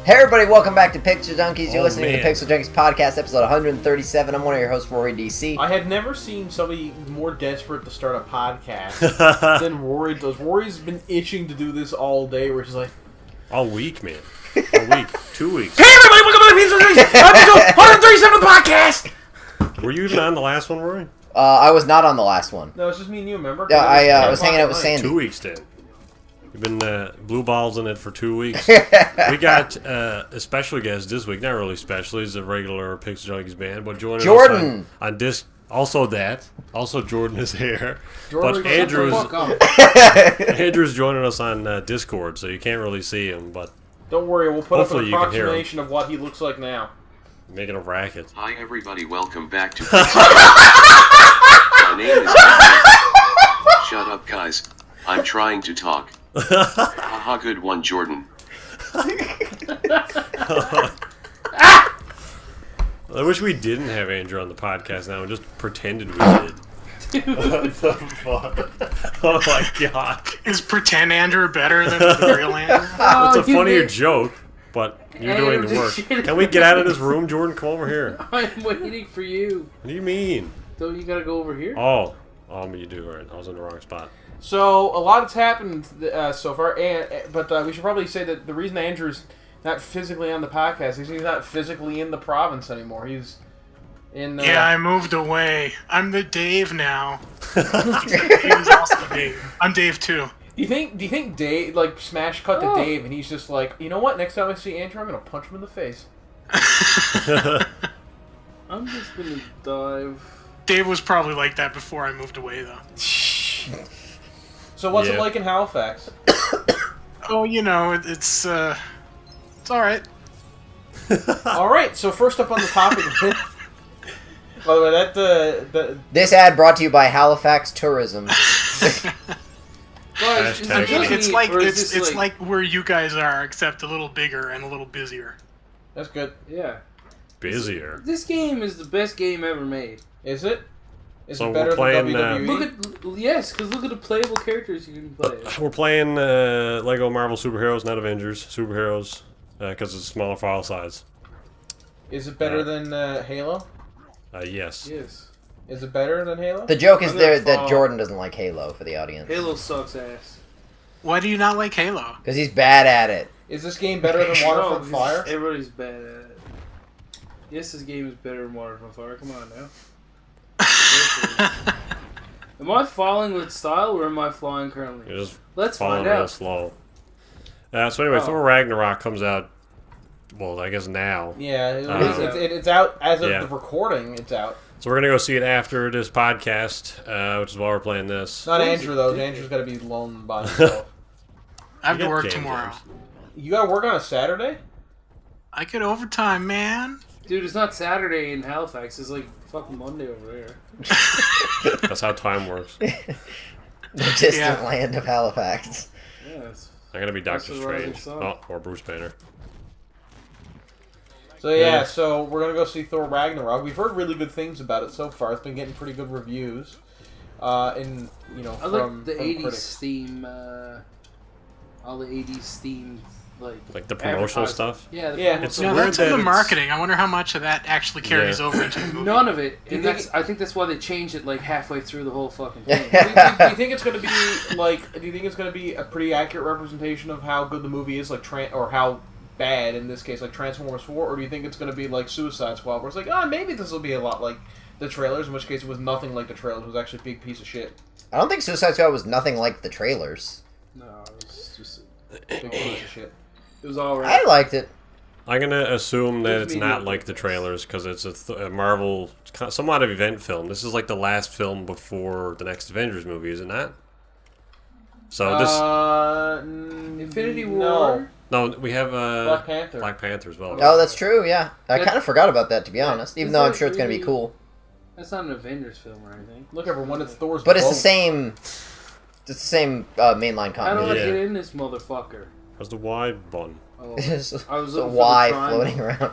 Hey everybody, welcome back to Pixel Junkies. You're listening to the Pixel Junkies podcast, episode 137. I'm one of your hosts, Rory DC. I have never seen somebody more desperate to start a podcast than Rory does. Rory's been itching to do this all day, where she's like... All week, man. All week. 2 weeks. Hey everybody, welcome to the Pixel Junkies episode 137 of the podcast! Were you even on the last one, Rory? I was not on the last one. No, it's just me and you, remember? Yeah, I was hanging out with Sandy. 2 weeks, then. We've been blue balls in it for 2 weeks. We got a special guest this week. Not really special. He's a regular Pixel Junkies band, but joining us on disc. Also that. Also Jordan is here. But Andrew's joining us on Discord, so you can't really see him. But don't worry, we'll put up an approximation of what he looks like now. Making a racket. Hi everybody, welcome back to Pixel Junkies. My name is Shut up guys. I'm trying to talk. Haha, good one, Jordan. I wish we didn't have Andrew on the podcast now and just pretended we did. What the fuck? Oh my god. Is pretend Andrew better than the real Andrew? It's a funnier joke, but you're doing the work. Can we get out of this room, Jordan? Come over here. I'm waiting for you. What do you mean? Don't you gotta go over here? Oh, you do, right. I was in the wrong spot. So, a lot has happened so far, but we should probably say that the reason Andrew's not physically on the podcast is he's not physically in the province anymore. He's in... yeah, I moved away. I'm the Dave now. He was also Dave. I'm Dave too. Do you think Dave, like, smash cut to Dave, and he's just like, you know what, next time I see Andrew, I'm going to punch him in the face. I'm just going to dive... Dave was probably like that before I moved away, though. So what's it like in Halifax? Oh, you know, it's alright. Alright, so first up on the topic... By the way, This ad brought to you by Halifax Tourism. It's like where you guys are, except a little bigger and a little busier. That's good. Yeah. Busier. This game is the best game ever made. Is it? Is so it better we're playing, than WWE? Look at the playable characters you can play. We're playing Lego Marvel Superheroes, not Avengers. Superheroes, because it's a smaller file size. Is it better than Halo? Yes. Yes. Is it better than Halo? The joke is that Jordan doesn't like Halo for the audience. Halo sucks ass. Why do you not like Halo? Because he's bad at it. Is this game better than Waterfront Fire? Everybody's bad at it. Yes, this game is better than Waterfront Fire. Come on now. Am I falling with style or am I flying currently? You're just Let's falling find out. real slow. So anyway, Thor Ragnarok comes out, well, I guess now. Yeah, it's out as of the recording. It's out. So we're going to go see it after this podcast, which is why we're playing this. Not Andrew, though. Andrew's got to be alone by himself. I have to work tomorrow. You got to work on a Saturday? I get overtime, man. Dude, it's not Saturday in Halifax. It's like fucking Monday over there. That's how time works. The distant land of Halifax. Yes. I'm going to be Doctor Strange. Or Bruce Banner. So so we're going to go see Thor Ragnarok. We've heard really good things about it so far. It's been getting pretty good reviews. I like the 80s critics. theme, all the 80s theme, like the promotional stuff? Yeah, It's weird that's in the marketing. I wonder how much of that actually carries over into the movie. None of it. And I think that's why they changed it like halfway through the whole fucking thing. Do you think it's going to be do you think it's going to be a pretty accurate representation of how good the movie is, or how bad in this case, like Transformers 4, or do you think it's going to be like Suicide Squad, where it's like, maybe this will be a lot like the trailers, in which case it was nothing like the trailers, it was actually a big piece of shit. I don't think Suicide Squad was nothing like the trailers. No, it was just a big piece of shit. It was alright. I liked it. I'm going to assume that it's not like the trailers, because it's a Marvel, somewhat of event film. This is like the last film before the next Avengers movie, is it not? So this... Infinity War? No, we have Black Panther as well. Oh, that's true, yeah. I kind of forgot about that, to be honest, even though I'm sure it's going to be cool. That's not an Avengers film or anything. Look, everyone, it's Thor's But it's the same... It's the same mainline I don't continuity. want to get in this motherfucker. How's the Y bun? Oh, I was looking a for Y the triangle. floating around.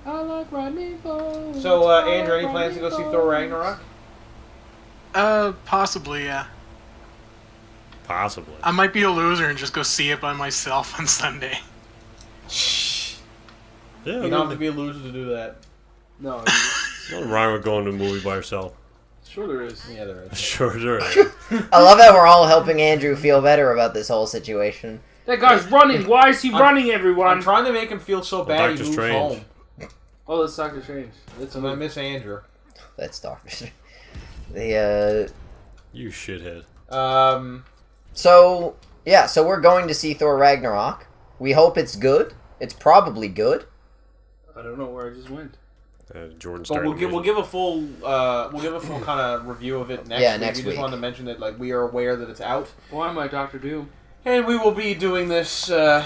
I like riding balls. So, Andrew, any plans to go see Thor Ragnarok? Possibly, yeah. Possibly. I might be a loser and just go see it by myself on Sunday. Yeah, You don't have to be a loser to do that. No, nothing wrong with going to a movie by yourself. sure there is. Yeah, there is. Sure, there is. I love that we're all helping Andrew feel better about this whole situation. That guy's running. Why is he running, everyone? I'm trying to make him feel so bad he Doctor moves Strange. home. Oh, that's Doctor Strange. That's And I miss Andrew. That's Doctor. The You shithead. So yeah, so we're going to see Thor Ragnarok. We hope it's good. It's probably good. I don't know where I just went. Jordan But started. we'll give a full kind of review of it next Yeah, week. next We week. just wanted to mention that like we are aware that it's out, Why am I Doctor Doom? and we will be doing this. And,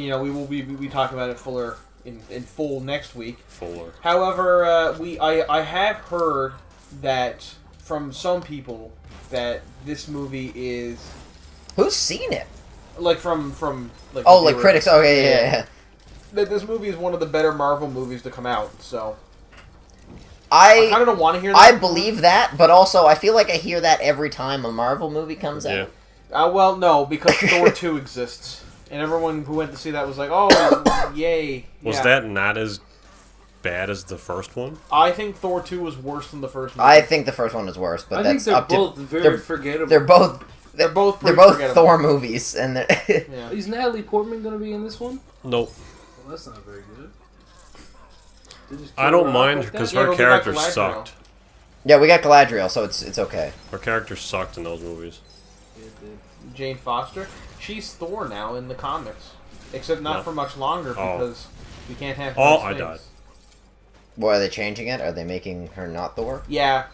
you know, we will be talking about it in full next week. Fuller. However, I have heard that from some people that this movie is Who's seen it? like from like Oh, like viewers, critics. Okay, yeah. that this movie is one of the better Marvel movies to come out. So I kind of don't want to hear that. I believe that, but also I feel like I hear that every time a Marvel movie comes Yeah. out. Well, no, because Thor 2 exists. And everyone who went to see that was like, oh, yay. Was Yeah. that not as bad as the first one? I think Thor 2 was worse than the first movie. I think the first one is worse, but I think that's they're up to both very they're- forgettable. they're both They're both they're pretty both forgettable. Thor movies, and they're Yeah. Is Natalie Portman going to be in this one? Nope. Well, that's not very good. They just I kill don't her off mind like that? because Yeah, her but we got character Galadriel. sucked. yeah, we got Galadriel, so it's okay. Her character sucked in those movies. Yeah, it did. Jane Foster. She's Thor now in the comics. Except not No. for much longer Oh. because we can't have Oh, nice I things. died. What, are they changing it? Are they making her not Thor? Yeah,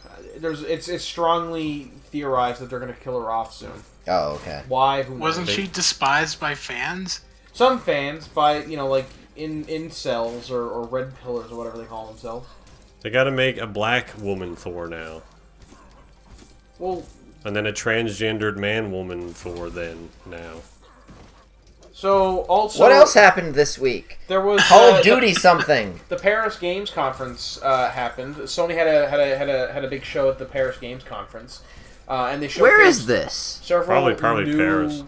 it's strongly theorized that they're going to kill her off soon. Oh, okay. Why? Who knows? Wasn't she despised by fans? Some fans by, you know, like incels or red pillars or whatever they call themselves. They got to make a black woman Thor now, Well, and then a transgendered man woman Thor. Then now. so also What else happened this week? There was Call of Duty something. The Paris Games Conference happened. Sony had a big show at the Paris Games Conference, and they showcased Where is this? several Probably new Paris.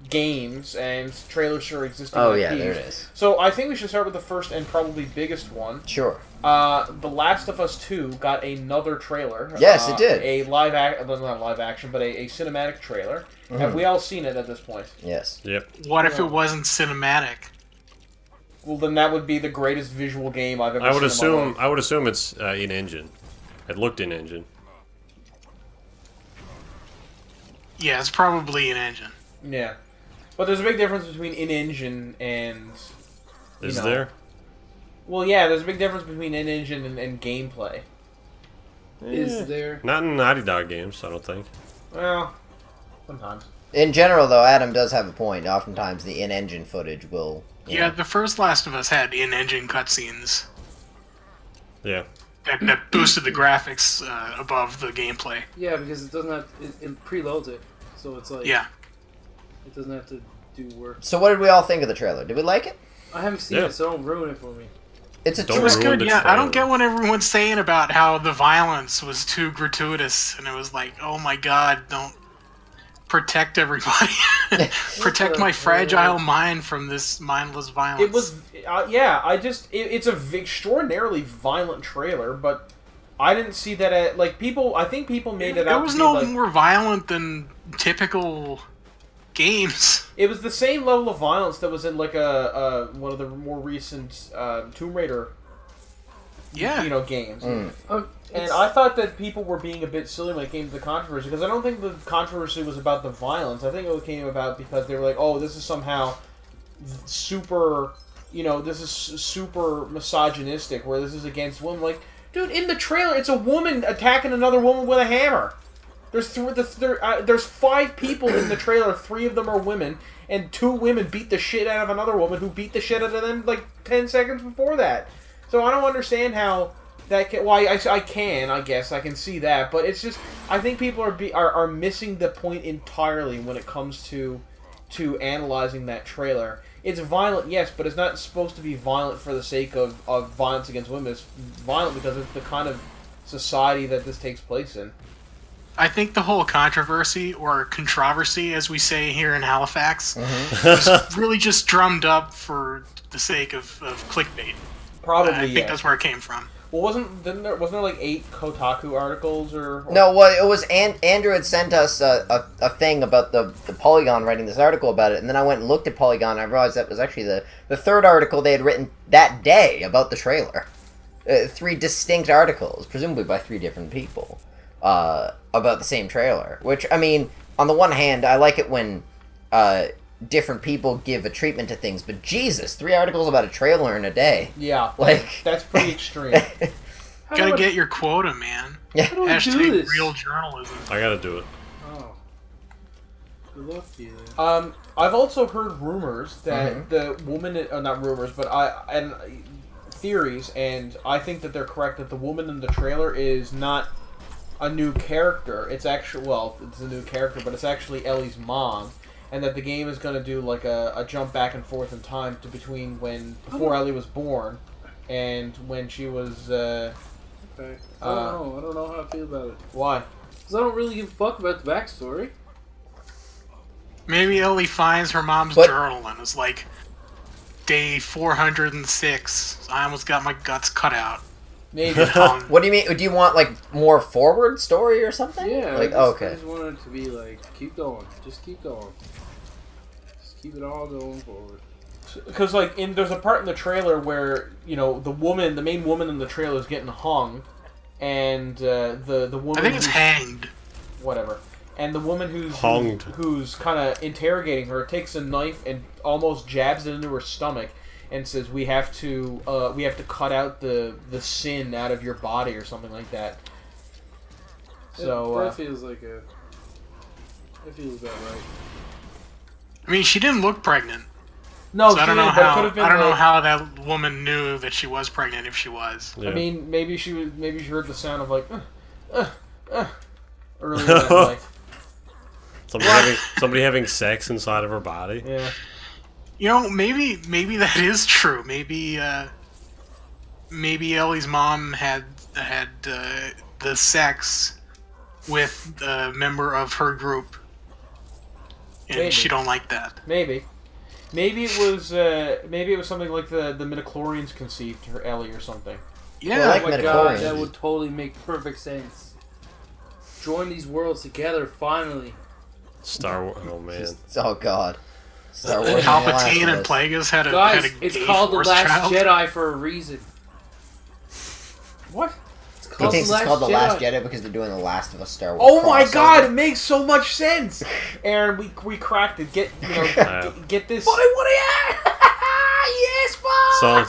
games and trailers for existing Oh, IPs. yeah, there it is. So I think we should start with the first and probably biggest one. Sure. The Last of Us 2 got another trailer. Yes, it did. A not live action, but a cinematic trailer. Mm-hmm. Have we all seen it at this point? Yes. Yep. What if it wasn't cinematic? Well, then that would be the greatest visual game I've ever I would seen in my assume. life. I would assume it's in engine. It looked in engine. Yeah, it's probably an engine. Yeah. But there's a big difference between in-engine and... Is know. there? Well, yeah, there's a big difference between in-engine and gameplay. Is there? Not in Naughty Dog games, I don't think. Well, sometimes. In general, though, Adam does have a point. Oftentimes, the in-engine footage will. you Yeah, know. the first Last of Us had in-engine cutscenes Yeah. that boosted the graphics above the gameplay. Yeah, because it doesn't have it preloads it, so it's like Yeah. it doesn't have to do work. So, what did we all think of the trailer? Did we like it? I haven't seen Yeah. it, so don't ruin it for me. It's a Don't It was ruin good, the yeah. I don't trailer. get what everyone's saying about how the violence was too gratuitous, and it was like, oh my god, don't protect everybody. Protect my fragile mind from this mindless violence. It was... yeah, it's a extraordinarily violent trailer, but I didn't see that at... Like, people... I think people made it out It was to be no like... more violent than typical games. It was the same level of violence that was in, like, one of the more recent Tomb Raider, Yeah. games. Oh, And I thought that people were being a bit silly when it came to the controversy, because I don't think the controversy was about the violence. I think it came about because they were like, oh, this is somehow super, this is super misogynistic, where this is against women. Like, dude, in the trailer, it's a woman attacking another woman with a hammer. There's 5 people in the trailer, 3 of them are women, and 2 women beat the shit out of another woman who beat the shit out of them like 10 seconds before that. So I don't understand how that can... Well, I guess I can see that, but it's just... I think people are missing the point entirely when it comes to analyzing that trailer. It's violent, yes, but it's not supposed to be violent for the sake of violence against women. It's violent because it's the kind of society that this takes place in. I think the whole controversy, or controversy, as we say here in Halifax, was really just drummed up for the sake of clickbait. Probably, I think that's where it came from. Well, wasn't there like 8 Kotaku articles or? No, well, it was Andrew had sent us a thing about the Polygon writing this article about it, and then I went and looked at Polygon, and I realized that was actually the third article they had written that day about the trailer. 3 distinct articles, presumably by 3 different people, about the same trailer. Which, I mean, on the one hand, I like it when different people give a treatment to things, but Jesus, 3 articles about a trailer in a day. Yeah, like that's pretty extreme. Gotta get your quota, man. Yeah. How do I do Hashtag this? real journalism. I gotta do it. Oh. Good luck to you then. I've also heard rumors that the woman, not rumors, but theories, and I think that they're correct, that the woman in the trailer is not a new character. It's actually, well, it's a new character, but it's actually Ellie's mom. And that the game is going to do like a jump back and forth in time to between before Ellie was born and when she was. Okay. I don't know how I feel about it. Why? Because I don't really give a fuck about the backstory. Maybe Ellie finds her mom's journal and is like, day 406, I almost got my guts cut out. Maybe. What do you mean? Do you want like more forward story or something? Yeah. Like I okay. just want it to be like, keep going. Just keep going. Just keep it all going forward. Because like there's a part in the trailer where the main woman in the trailer is getting hung, and the woman. I think it's hanged. Whatever. And the woman who's kind of interrogating her takes a knife and almost jabs it into her stomach, and says, "We have to cut out the sin out of your body," or something like that. So that feels like that feels about right. I mean, she didn't look pregnant. No, so I don't know but how. it could have been. I don't know how that woman knew that she was pregnant if she was. Yeah. I mean, maybe she heard the sound of like, earlier that night. Somebody having sex inside of her body. Yeah. Maybe that is true. Maybe Ellie's mom had the sex with a member of her group, and Maybe. she don't like that. Maybe it was something like the midichlorians conceived her Ellie or something. Yeah, Well, like Oh my god, midichlorians. that would totally make perfect sense. Join these worlds together, finally. Star Wars. Oh man. Oh god. Star Wars. Palpatine and Plagueis had a Guys, gay it's called The Force Last child. Jedi for a reason. What? It's He called thinks The it's called The Last Jedi. Jedi because they're doing The Last of Us Star Wars. Oh my crossover. god, it makes so much sense. Aaron, we cracked it. Get this. Yes, boy. So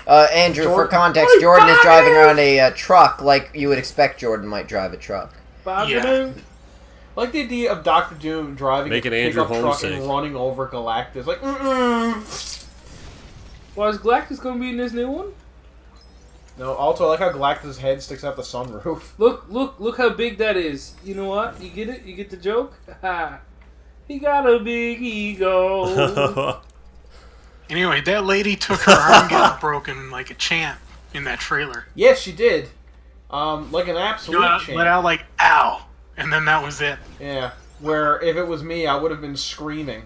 Andrew, for Jordan- context, Jordan is driving around a truck like you would expect Jordan might drive a truck. Yeah. I like the idea of Dr. Doom driving Making a Andrew pickup truck homesick. and running over Galactus. Like, Well, is Galactus going to be in this new one? No, also, I like how Galactus' head sticks out the sunroof. Look how big that is. You know what? You get it? You get the joke? He got a big ego. Anyway, that lady took her arm getting broken like a champ in that trailer. Yes, she did. Like an absolute champ. Let out like, ow! And then that was it. Yeah. Where, if it was me, I would have been screaming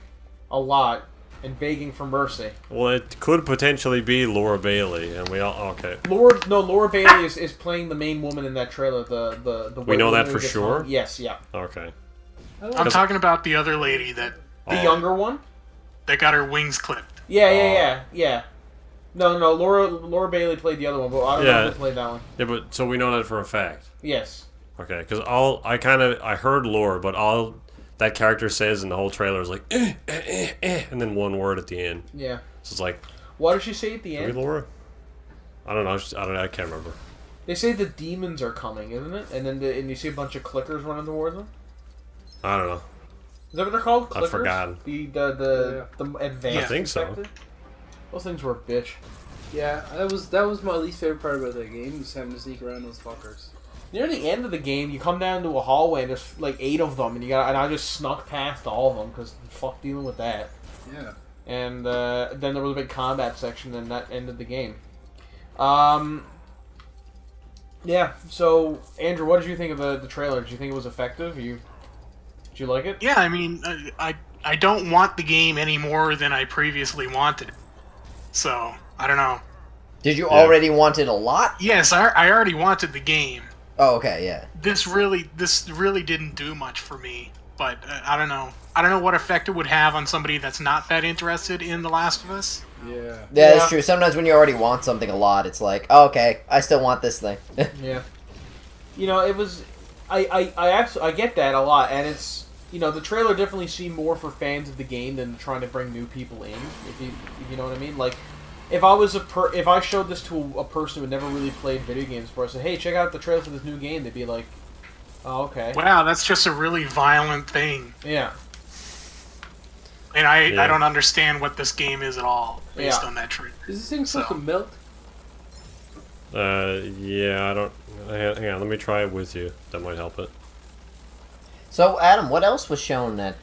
a lot and begging for mercy. well, it could potentially be Laura Bailey, and we all okay. Laura Bailey is playing the main woman in that trailer. The We know white that woman for who gets sure? hung. Yes, yeah. Okay. I'm talking about the other lady that Younger one. got her wings clipped. Yeah. No. Laura Bailey played the other one, but I don't know who played that one. Yeah, but so we know that for a fact. Yes. Okay, because I heard Laura, but all that character says in the whole trailer is like, and then one word at the end. Yeah. So it's like, What did she say at the maybe end? Laura? I don't know. I can't remember. They say the demons are coming, isn't it? And then and you see a bunch of clickers running towards them. I don't know. Is that what they're called? Clickers? I've forgotten. The advanced. I think so. infected? Those things were a bitch. Yeah, that was my least favorite part about that game, was having to sneak around those fuckers. Near the end of the game, you come down to a hallway and there's like 8 of them, and I just snuck past all of them because fuck dealing with that. Yeah. And then there was a big combat section, and that ended the game. Yeah. So, Andrew, what did you think of the trailer? Did you think it was effective? Did you like it? Yeah, I mean, I don't want the game any more than I previously wanted it. So, I don't know. Did you already want it a lot? Yes, I already wanted the game. Oh, okay, yeah. This really didn't do much for me, but I don't know. I don't know what effect it would have on somebody that's not that interested in The Last of Us. Yeah. Yeah, that's true. Sometimes when you already want something a lot, it's like, oh, okay, I still want this thing. Yeah. You know, it was... I get that a lot, and it's... You know, the trailer definitely seemed more for fans of the game than trying to bring new people in, if you know what I mean. Like, if I showed this to a person who had never really played video games before, I said, hey, check out the trailer for this new game, they'd be like, oh, okay. Wow, that's just a really violent thing. Yeah. And I don't understand what this game is at all, based on that trailer. Is this thing supposed to melt? Yeah, I don't... Hang on, let me try it with you. That might help it. So, Adam, what else was shown at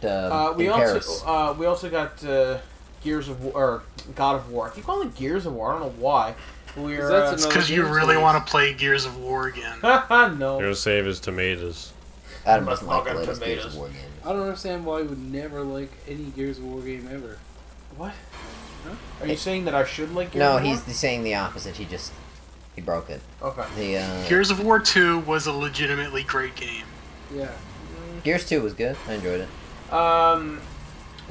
we Paris? also got Gears of War, or God of War. I keep calling it Gears of War. I don't know why. It's because you really want to play Gears of War again. No. You're gonna save his tomatoes. Adam doesn't like the latest Gears of War game. I don't understand why you would never like any Gears of War game ever. What? Huh? Are you saying that I should like Gears No, of War? he's saying the opposite. He broke it. Okay. Gears of War 2 was a legitimately great game. Yeah. Gears 2 was good. I enjoyed it.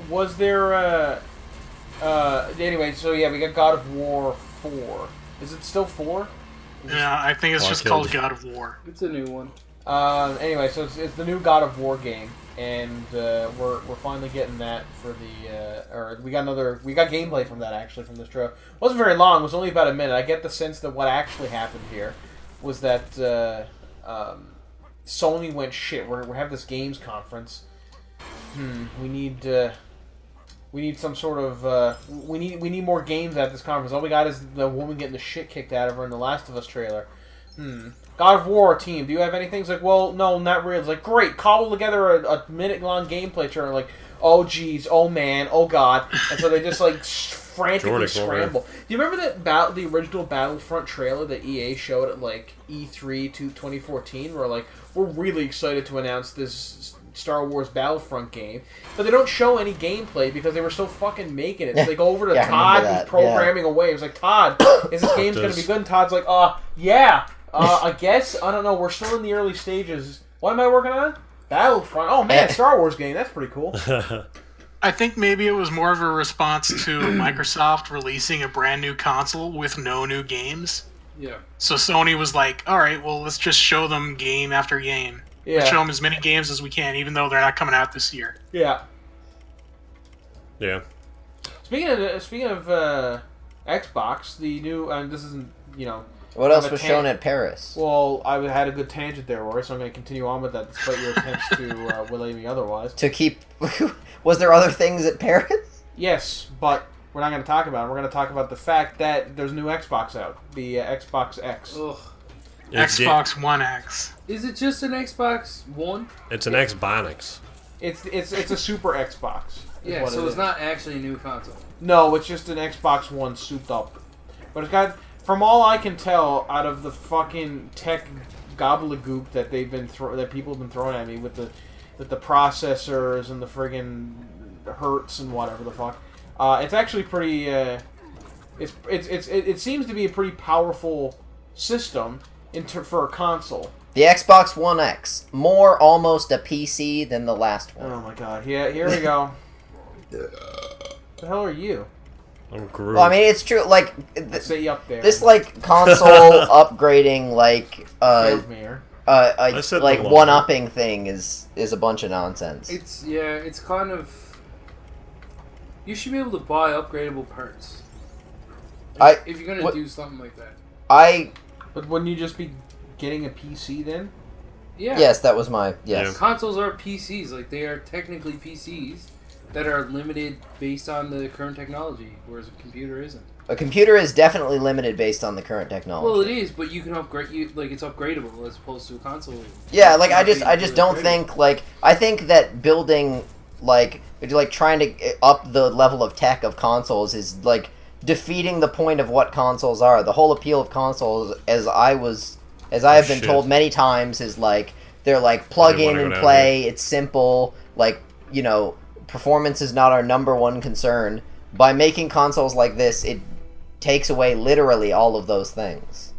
Was there anyway, so yeah, we got God of War 4. Is it still 4? Yeah, I think it's just called God of War. It's a new one. Anyway, so it's the new God of War game, and we're finally getting that for the we got gameplay from that actually from this trailer. It wasn't very long. It was only about a minute. I get the sense that what actually happened here was that Sony went, shit, we have this games conference. We need some sort of we need more games at this conference. All we got is the woman getting the shit kicked out of her in the Last of Us trailer. God of War team, do you have anything? It's like, well, no, not really. It's like, great, cobble together a minute-long gameplay trailer. Like, oh, geez, oh, man, oh, God. And so they just, like, frantically scramble. Do you remember the original Battlefront trailer that EA showed at, like, E3 2014? Where, like, we're really excited to announce this Star Wars Battlefront game. But they don't show any gameplay because they were so fucking making it. So they go over to Todd, who's programming away. It was like, Todd, is this game's going to be good? And Todd's like, yeah. I guess. I don't know. We're still in the early stages. What am I working on? Battlefront. Oh, man, Star Wars game. That's pretty cool. I think maybe it was more of a response to Microsoft releasing a brand new console with no new games. Yeah. So Sony was like, all right, well, let's just show them game after game. Yeah. Let's show them as many games as we can, even though they're not coming out this year. Yeah. Yeah. Speaking of Xbox, the new... this isn't, What else was shown at Paris? Well, I had a good tangent there, Rory, so I'm going to continue on with that despite your attempts to relay me otherwise. To keep... Was there other things at Paris? Yes, but we're not going to talk about it. We're going to talk about the fact that there's a new Xbox out. The Xbox X. Ugh. Xbox One X. Is it just an Xbox One? It's an Xbox. It's a Super Xbox. Yeah, so it's not actually a new console. No, it's just an Xbox One souped up. But it's got... From all I can tell, out of the fucking tech gobbledygook that that people have been throwing at me with the processors and the friggin' hertz and whatever the fuck, it's actually pretty. It seems to be a pretty powerful system for a console. The Xbox One X, more almost a PC than the last one. Oh my god! Yeah, here we go. The hell are you? I'm Groot. Well, I mean, it's true. Like, Say up there. this like console upgrading, like like one-upping thing is a bunch of nonsense. It's kind of. You should be able to buy upgradable parts. If you're gonna do something like that. But wouldn't you just be getting a PC then? Yeah. Yes, that was my Yeah. Consoles are PCs. Like, they are technically PCs that are limited based on the current technology, whereas a computer isn't. A computer is definitely limited based on the current technology. Well, it is, but you can upgrade. It's upgradable as opposed to a console. Yeah, like I just don't think I think that building like trying to up the level of tech of consoles is like defeating the point of what consoles are. The whole appeal of consoles, as as I have been told many times, is like they're like plug in and play. It's simple. Like, you know, performance is not our number one concern. By making consoles like this, it takes away literally all of those things.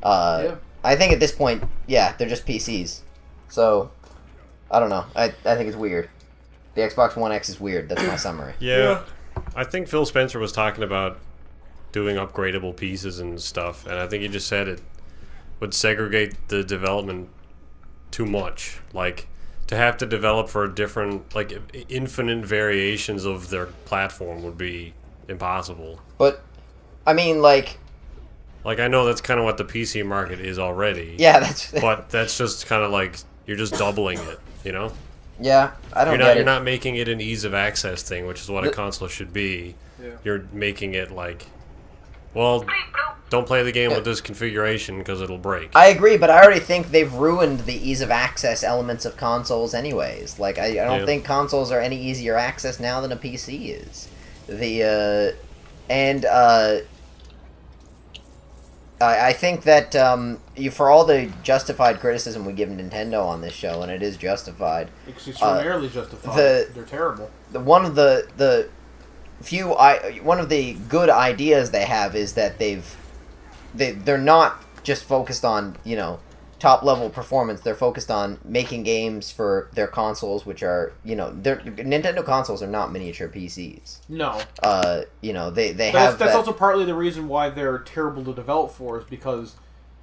I think at this point, yeah, they're just PCs. So, I don't know. I think it's weird. The Xbox One X is weird. That's my summary. Yeah. I think Phil Spencer was talking about doing upgradable pieces and stuff, and I think he just said it would segregate the development too much. Like, to have to develop for a different, like, infinite variations of their platform would be impossible. But, I mean, like, I know that's kind of what the PC market is already. Yeah, that's... But that's just kind of like, you're just doubling it, you know? Yeah, I don't get it. You're not making it an ease of access thing, which is what a console should be. Yeah. You're making it like, well, don't play the game with this configuration because it'll break. I agree, but I already think they've ruined the ease of access elements of consoles anyways. Like, I don't think consoles are any easier access now than a PC is. I think that for all the justified criticism we give Nintendo on this show, and it is justified. It's extraordinarily justified. They're terrible. One of the good ideas they have is that they're not just focused on, you know, top level performance. They're focused on making games for their consoles, which are, you know, Nintendo consoles are not miniature PCs. No. You know, they but have. That's also partly the reason why they're terrible to develop for, is because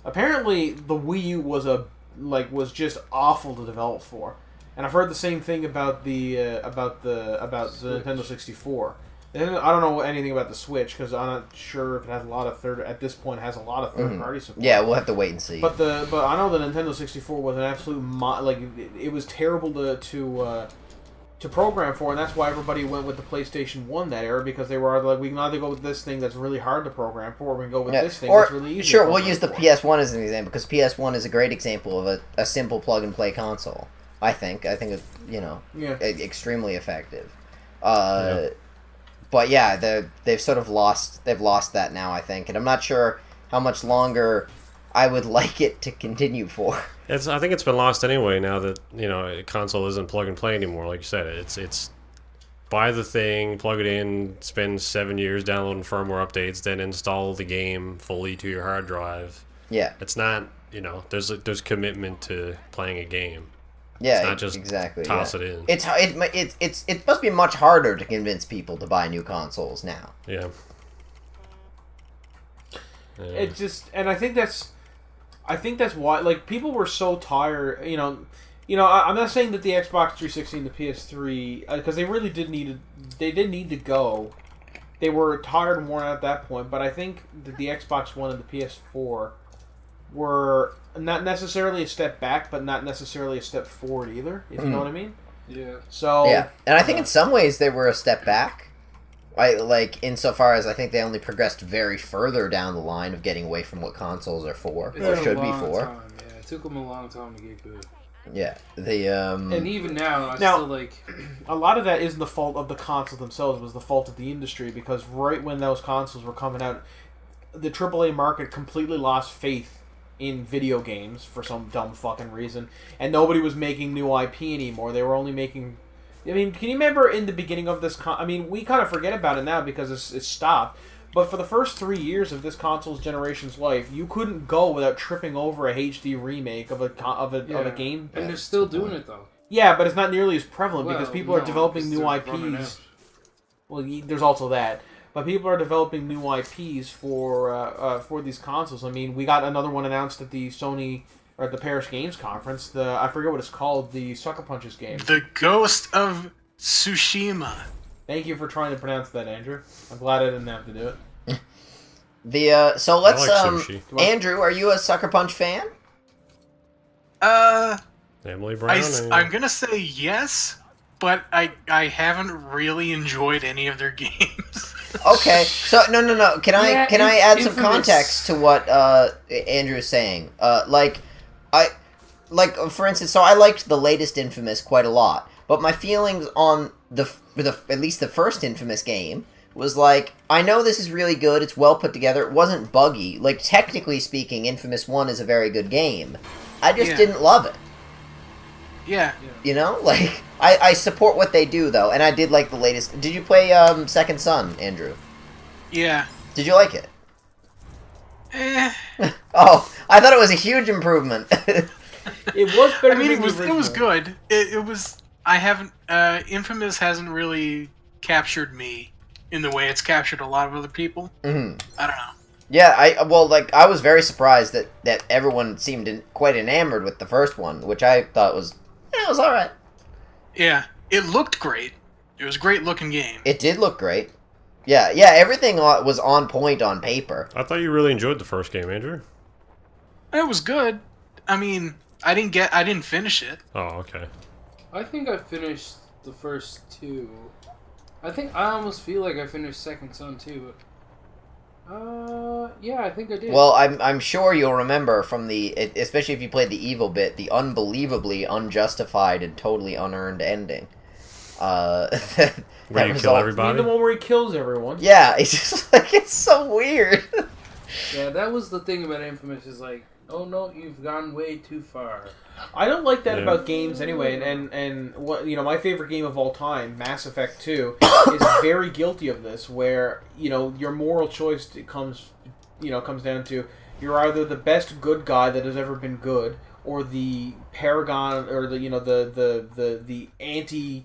apparently the Wii U was just awful to develop for, and I've heard the same thing about the Nintendo 64. I don't know anything about the Switch because I'm not sure if it has a lot of third-party support. Yeah, we'll have to wait and see. But I know the Nintendo 64 was an absolute it was terrible to program for, and that's why everybody went with the PlayStation 1 that era, because they were like, we can either go with this thing that's really hard to program for, or we can go with this thing that's really easy. Sure, we'll use the PS1 as an example, because PS1 is a great example of a simple plug-and-play console. I think it's, you know, extremely effective. But yeah, they've sort of lost that now, I think, and I'm not sure how much longer I would like it to continue for. I think it's been lost anyway now that, you know, a console isn't plug and play anymore. Like you said, it's buy the thing, plug it in, spend 7 years downloading firmware updates, then install the game fully to your hard drive. Yeah, it's not, you know, there's commitment to playing a game. Yeah, it's not just exactly. Toss it in. It must be much harder to convince people to buy new consoles now. Yeah. It just, and I think that's why, like, people were so tired. You know, I'm not saying that the Xbox 360 and the PS3, because they really did need to go. They were tired and worn out at that point, but I think that the Xbox One and the PS4 were not necessarily a step back, but not necessarily a step forward either, if you know what I mean. Yeah. So yeah, and I think in some ways they were a step back. Insofar as I think they only progressed very further down the line of getting away from what consoles are for, or should be for. Yeah, it took them a long time to get good. Yeah, and even now, still like a lot of that isn't the fault of the consoles themselves. It was the fault of the industry, because right when those consoles were coming out, the AAA market completely lost faith in video games for some dumb fucking reason, and nobody was making new IP anymore. They were only making. I mean, can you remember in the beginning of this? I mean, we kind of forget about it now because it's stopped. But for the first 3 years of this console's generation's life, you couldn't go without tripping over a HD remake of a game. And they're still doing it though. Yeah, but it's not nearly as prevalent because people are developing new IPs. Well, there's also that. But people are developing new IPs for these consoles. I mean, we got another one announced at the Sony or at the Paris Games Conference. I forget what it's called. The Sucker Punches game. The Ghost of Tsushima. Thank you for trying to pronounce that, Andrew. I'm glad I didn't have to do it. So let's Andrew, are you a Sucker Punch fan? Emily Brown. I'm gonna say yes, but I haven't really enjoyed any of their games. Okay, so no. Can I add some context to what Andrew is saying? For instance, so I liked the latest Infamous quite a lot, but my feelings on at least the first Infamous game was like, I know this is really good, it's well put together, it wasn't buggy. Like, technically speaking, Infamous 1 is a very good game. I just didn't love it. Yeah. You know? Like, I support what they do, though, and I did like the latest... Did you play Second Son, Andrew? Yeah. Did you like it? Eh. Oh, I thought it was a huge improvement. It was better. I mean, than it was original. good. It was. I haven't. Infamous hasn't really captured me in the way it's captured a lot of other people. Mm-hmm. I don't know. Yeah, I was very surprised that everyone seemed quite enamored with the first one, which I thought was all right. Yeah, it looked great. It was a great looking game. It did look great. Yeah, everything was on point on paper. I thought you really enjoyed the first game, Andrew. It was good. I mean, I didn't finish it. Oh, okay. I think I finished the first two. I almost feel like I finished Second Son too, but yeah, I think I did. Well, I'm sure you'll remember from especially if you played the evil bit, the unbelievably unjustified and totally unearned ending. Where you kill everybody? The one where he kills everyone. Yeah, it's just like, it's so weird. Yeah, that was the thing about Infamous, is like, oh no, you've gone way too far. I don't like that about games anyway, and what my favorite game of all time, Mass Effect 2, is very guilty of this, where your moral choice comes down to, you're either the best good guy that has ever been good, or the paragon, or the anti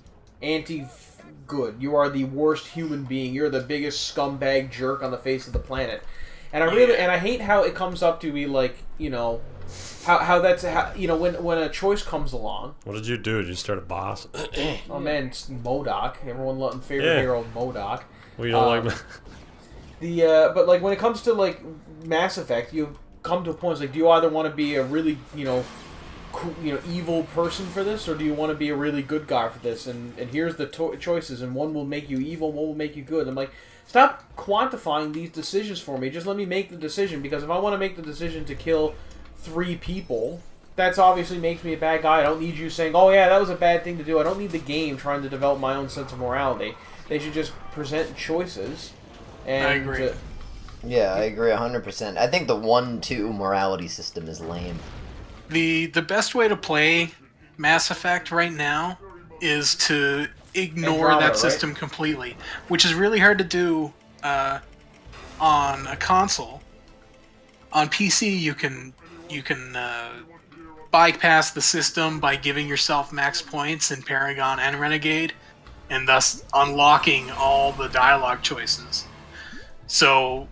good. You are the worst human being. You're the biggest scumbag jerk on the face of the planet. And I hate how it comes up to be like, how when a choice comes along. What did you do? Did you start a boss? Oh man, it's MODOK. Everyone favorite hero, MODOK. Well, you don't like but like when it comes to like Mass Effect, you come to a point. It's like, do you either want to be a really evil person for this, or do you want to be a really good guy for this? And here's the choices, and one will make you evil, one will make you good. I'm like, stop quantifying these decisions for me. Just let me make the decision, because if I want to make the decision to kill 3 people, that's obviously makes me a bad guy. I don't need you saying, oh yeah, that was a bad thing to do. I don't need the game trying to develop my own sense of morality. They should just present choices. And I agree. Yeah, I agree 100%. I think the 1-2 morality system is lame. The best way to play Mass Effect right now is to ignore Andromeda, that system completely, which is really hard to do on a console. On PC, you can bypass the system by giving yourself max points in Paragon and Renegade, and thus unlocking all the dialogue choices. So,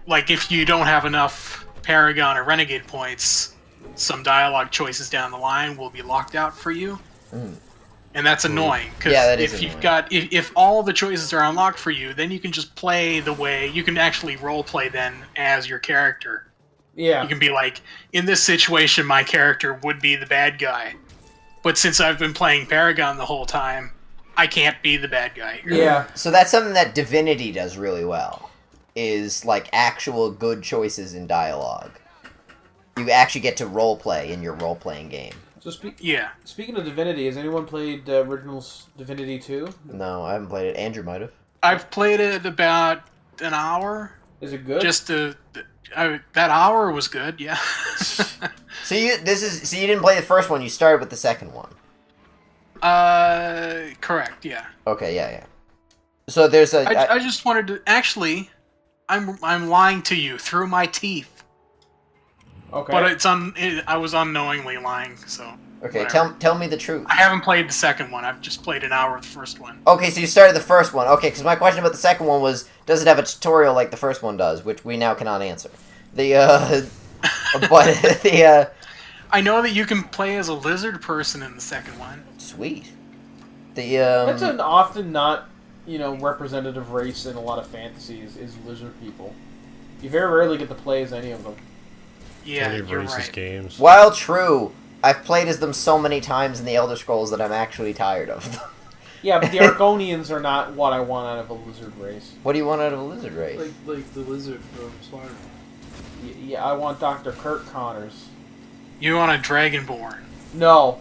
like, if you don't have enough Paragon or Renegade points, some dialogue choices down the line will be locked out for you. And that's annoying, because if all the choices are unlocked for you, then you can just play the way you can actually role play then as your character. Yeah, you can be like, in this situation, my character would be the bad guy, but since I've been playing Paragon the whole time, I can't be the bad guy here. Yeah. So that's something that Divinity does really well, is like actual good choices in dialogue. You actually get to role play in your role playing game. So speaking of Divinity, has anyone played Originals Divinity 2? No, I haven't played it. Andrew might have. I've played it about an hour. Is it good? That hour was good, yeah. So you didn't play the first one. You started with the second one. Correct, yeah. Okay, yeah. So there's a. I just wanted to actually. I'm lying to you through my teeth. Okay. But I was unknowingly lying, so. Okay, whatever. tell me the truth. I haven't played the second one. I've just played an hour of the first one. Okay, so you started the first one. Okay, because my question about the second one was, does it have a tutorial like the first one does, which we now cannot answer. I know that you can play as a lizard person in the second one. Sweet. That's an often not, representative race in a lot of fantasies is lizard people. You very rarely get to play as any of them. Yeah, you're racist right. games. While true, I've played as them so many times in the Elder Scrolls that I'm actually tired of them. Yeah, but the Argonians are not what I want out of a lizard race. What do you want out of a lizard race? Like the lizard from Spider-Man. Yeah, I want Dr. Kirk Connors. You want a Dragonborn? No,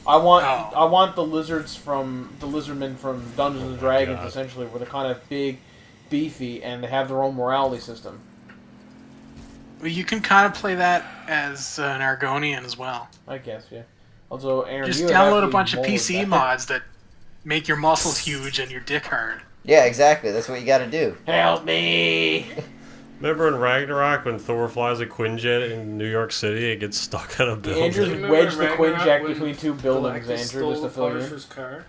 I want the lizards from the lizardmen from Dungeons and Dragons, essentially, where they're kind of big. beefy, and they have their own morality system. Well, you can kind of play that as an Argonian as well. I guess, yeah. Also, Aaron, Just you download a have bunch of actually PC molded mods that make your muscles huge and your dick hard. Yeah, exactly. That's what you got to do. that. Help me! Remember in Ragnarok when Thor flies a Quinjet in New York City, it gets stuck on a building? Andrew Remember wedged the Ragnarok Quinjet when between two buildings, Galactus Andrew, just to stole fill you in. Punisher's car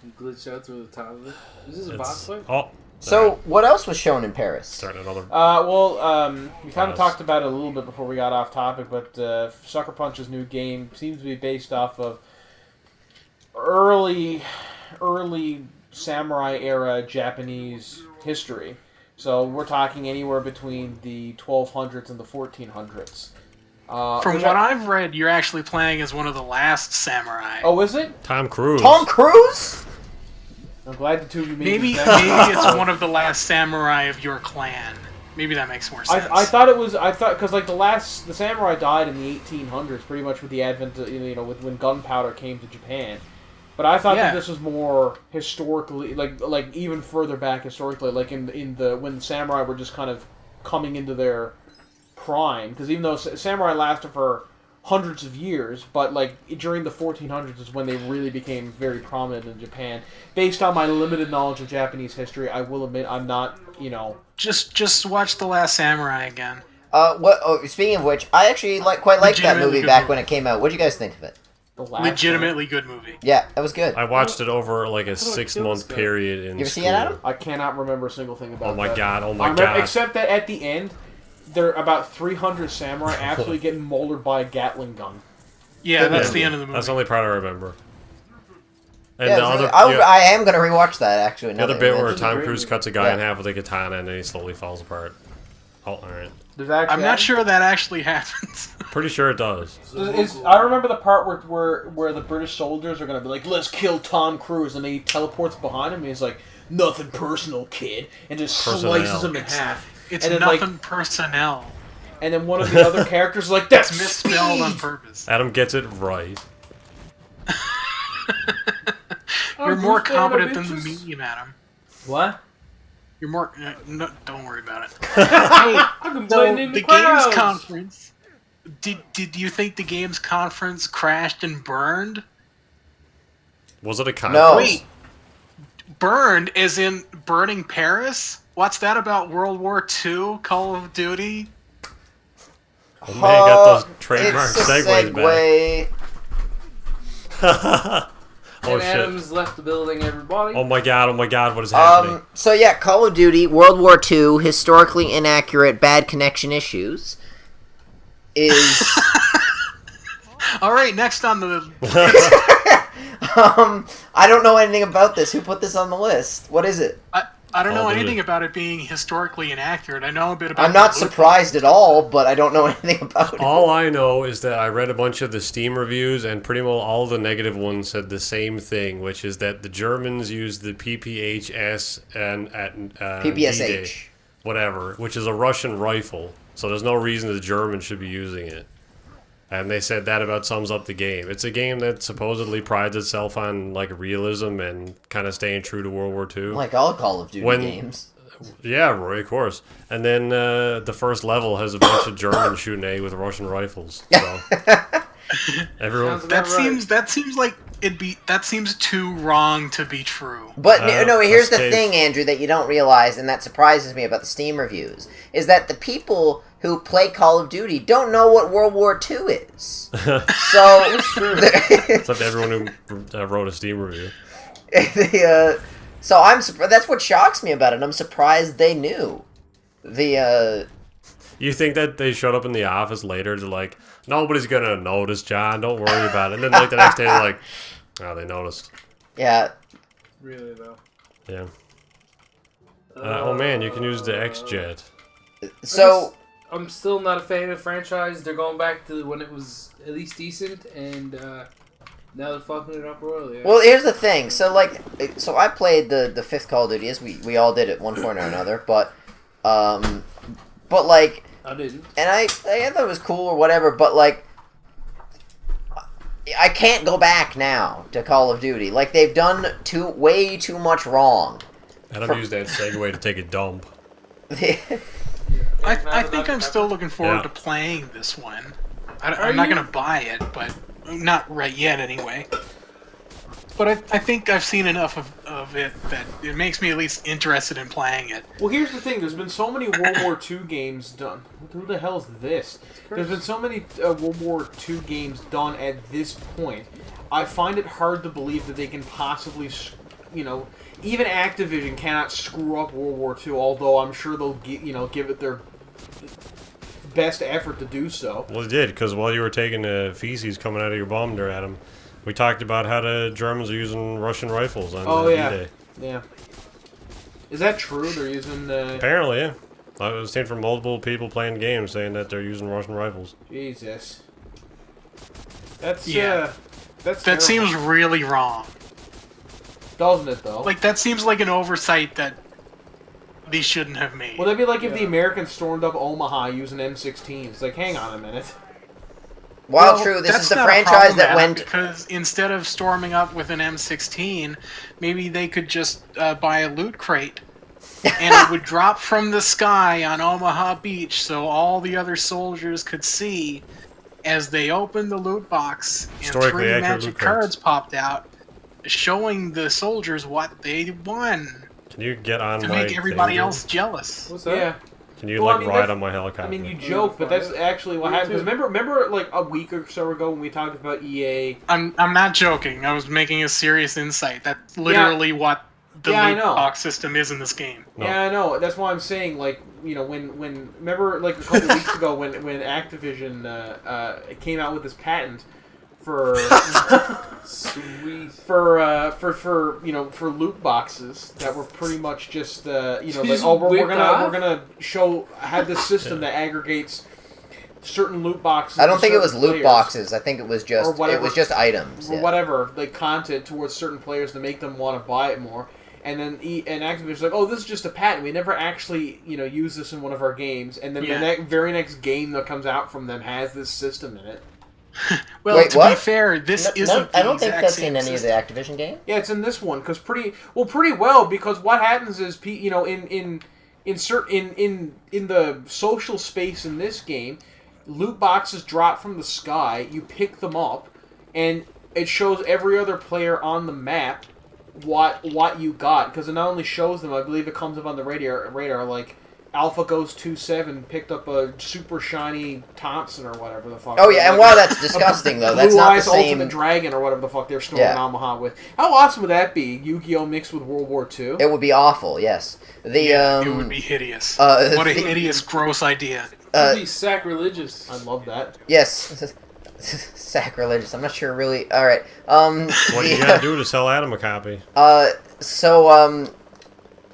and glitched out through the top of it. Is this a It's- boss fight? Oh, So, what else was shown in Paris? starting another. We kind of Yes. talked about it a little bit before we got off topic, but Sucker Punch's new game seems to be based off of early samurai era Japanese history. So we're talking anywhere between the 1200s and the 1400s. From what I've read, you're actually playing as one of the last samurai. Oh, is it? Tom Cruise. Tom Cruise? I'm glad the two of you made maybe this it's one of the last samurai of your clan. Maybe that makes more sense. I thought because like the samurai died in the 1800s, pretty much with the advent of, with when gunpowder came to Japan. But I thought that this was more historically, like even further back historically, like in the when the samurai were just kind of coming into their prime. Because even though samurai lasted for hundreds of years, but like during the 1400s is when they really became very prominent in Japan. Based on my limited knowledge of Japanese history, I will admit I'm not, Just watch The Last Samurai again. Speaking of which, I actually quite liked that Legitimately movie good back movie. when it came out. What did you guys think of it? The last Legitimately good movie. Yeah, that was good. I watched it over like a do I kill 6-month this guy? period in You ever see school. it, Adam? I cannot remember a single thing about Oh my that. god! Oh I my remember, god! except that at the end, there are about 300 samurai absolutely getting molded by a Gatling gun. Yeah, that's the end of the movie. That's the only part I remember. And Yeah, the other, I am going to rewatch that, actually. the other bit where That's a Tom great Cruise movie. cuts a guy in Yeah. half with a katana and then he slowly falls apart. Oh, alright. There's actually, I'm not sure that actually happens. Pretty sure it does. I remember the part where the British soldiers are going to be like, let's kill Tom Cruise, and then he teleports behind him and he's like, nothing personal, kid, and just slices him in half. It's and then, nothing personnel. And then one of the other characters is like, that's It's misspelled on speed! purpose. Adam gets it right. You're more Bruce Banner, competent than the bitches. meme, Adam. What? You're more. No, don't worry about it. I can So blend in the the crowds. games conference. Did you think the games conference crashed and burned? Was it a No. conference? Wait, burned as in burning Paris? What's that about World War II, Call of Duty? Oh, man, got those trademark it's a segues back. Oh And shit. Adams left the building, everybody. Oh my god, what is happening? So yeah, Call of Duty, World War II, historically inaccurate, bad connection issues, is... All right, next on the. I don't know anything about this. Who put this on the list? What is it? I don't know Call of Duty. anything about it being historically inaccurate. I know a bit about. I'm not the- surprised at all, but I don't know anything about it. All I know is that I read a bunch of the Steam reviews, and pretty much all the negative ones said the same thing, which is that the Germans used the PPHS and at D-Day, PPSH. whatever, which is a Russian rifle. So there's no reason the Germans should be using it. And they said that about sums up the game. It's a game that supposedly prides itself on like realism and kind of staying true to World War II. Like all Call of Duty When- games. Yeah, Rory, of course. And then the first level has a bunch of Germans shooting at you with Russian rifles. So everyone, Sounds That about right. seems like it'd be. That seems too wrong to be true. But no, here's the escape. thing, Andrew, that you don't realize, and that surprises me about the Steam reviews, is that the people who play Call of Duty don't know what World War II is. So, except everyone who wrote a Steam review. so I'm surprised. That's what shocks me about it. I'm surprised they knew. You think that they showed up in the office later to like, nobody's gonna notice, John. Don't worry about it. And then like the next day, they're like, oh, they noticed. Yeah. Really, though. Yeah. Oh man, you can use the X-Jet. So I'm still not a fan of the franchise. They're going back to when it was at least decent, and now they're fucking it up royally. well, here's the thing. So I played the fifth Call of Duty, as we all did at one point or another. But like, I didn't. and I thought it was cool or whatever. But like, I can't go back now to Call of Duty. Like, they've done way too much wrong. Adam used that segue to take a dump. I think I'm still looking forward to playing this one. I'm not going to buy it, but not right yet anyway. But I think I've seen enough of it that it makes me at least interested in playing it. Well, here's the thing. There's been so many World War II games done. Who the hell is this? There's been so many World War II games done at this point. I find it hard to believe that they can possibly, even Activision cannot screw up World War II, although I'm sure they'll give it their best effort to do so. Well, it did, because while you were taking the feces coming out of your bum there, Adam, we talked about how the Germans are using Russian rifles on D-Day. Yeah. Is that true? They're using... Apparently, yeah. I was seeing from multiple people playing games saying that they're using Russian rifles. Jesus. That's that terrible. seems really wrong. Doesn't it, though? Like, that seems like an oversight that they shouldn't have made. Well, that'd be like if the Americans stormed up Omaha using M16s. It's like, hang on a minute. While true, this is the franchise that went... Because instead of storming up with an M16, maybe they could just buy a loot crate. And it would drop from the sky on Omaha Beach so all the other soldiers could see as they opened the loot box and 3 magic cards popped out, showing the soldiers what they won. Can you get on to my make everybody thing, else jealous? What's that? Yeah. Can you ride on my helicopter? I mean, you joke, but that's actually what happened. Because remember, like a week or so ago when we talked about EA. I'm not joking. I was making a serious insight. That's literally what the loot box system is in this game. No. Yeah, I know. That's why I'm saying, like, when remember, like a couple weeks ago when Activision came out with this patent for for loot boxes that were pretty much just we're gonna have this system that aggregates certain loot boxes. I don't think it was loot boxes. I think it was just items or whatever, like content towards certain players to make them want to buy it more. And then Activision's like, oh, this is just a patent. We never actually use this in one of our games. And then the very next game that comes out from them has this system in it. Well, wait, to be fair, this isn't. I don't think that's in any of the Activision games. Yeah, it's in this one because pretty well because what happens is in the social space in this game, loot boxes drop from the sky. You pick them up, and it shows every other player on the map what you got because it not only shows them. I believe it comes up on the radar like. Alpha Ghost 2-7 picked up a super shiny Thompson or whatever the fuck. Oh yeah, and while that's disgusting though, that's not the same. Ultimate Dragon or whatever the fuck they're storing Omaha with. How awesome would that be? Yu-Gi-Oh mixed with World War II. It would be awful. Yes, it would be hideous. What a hideous, gross idea. It would be sacrilegious. I love that. Yes. Sacrilegious. I'm not sure really. All right. What you gotta do to sell Adam a copy?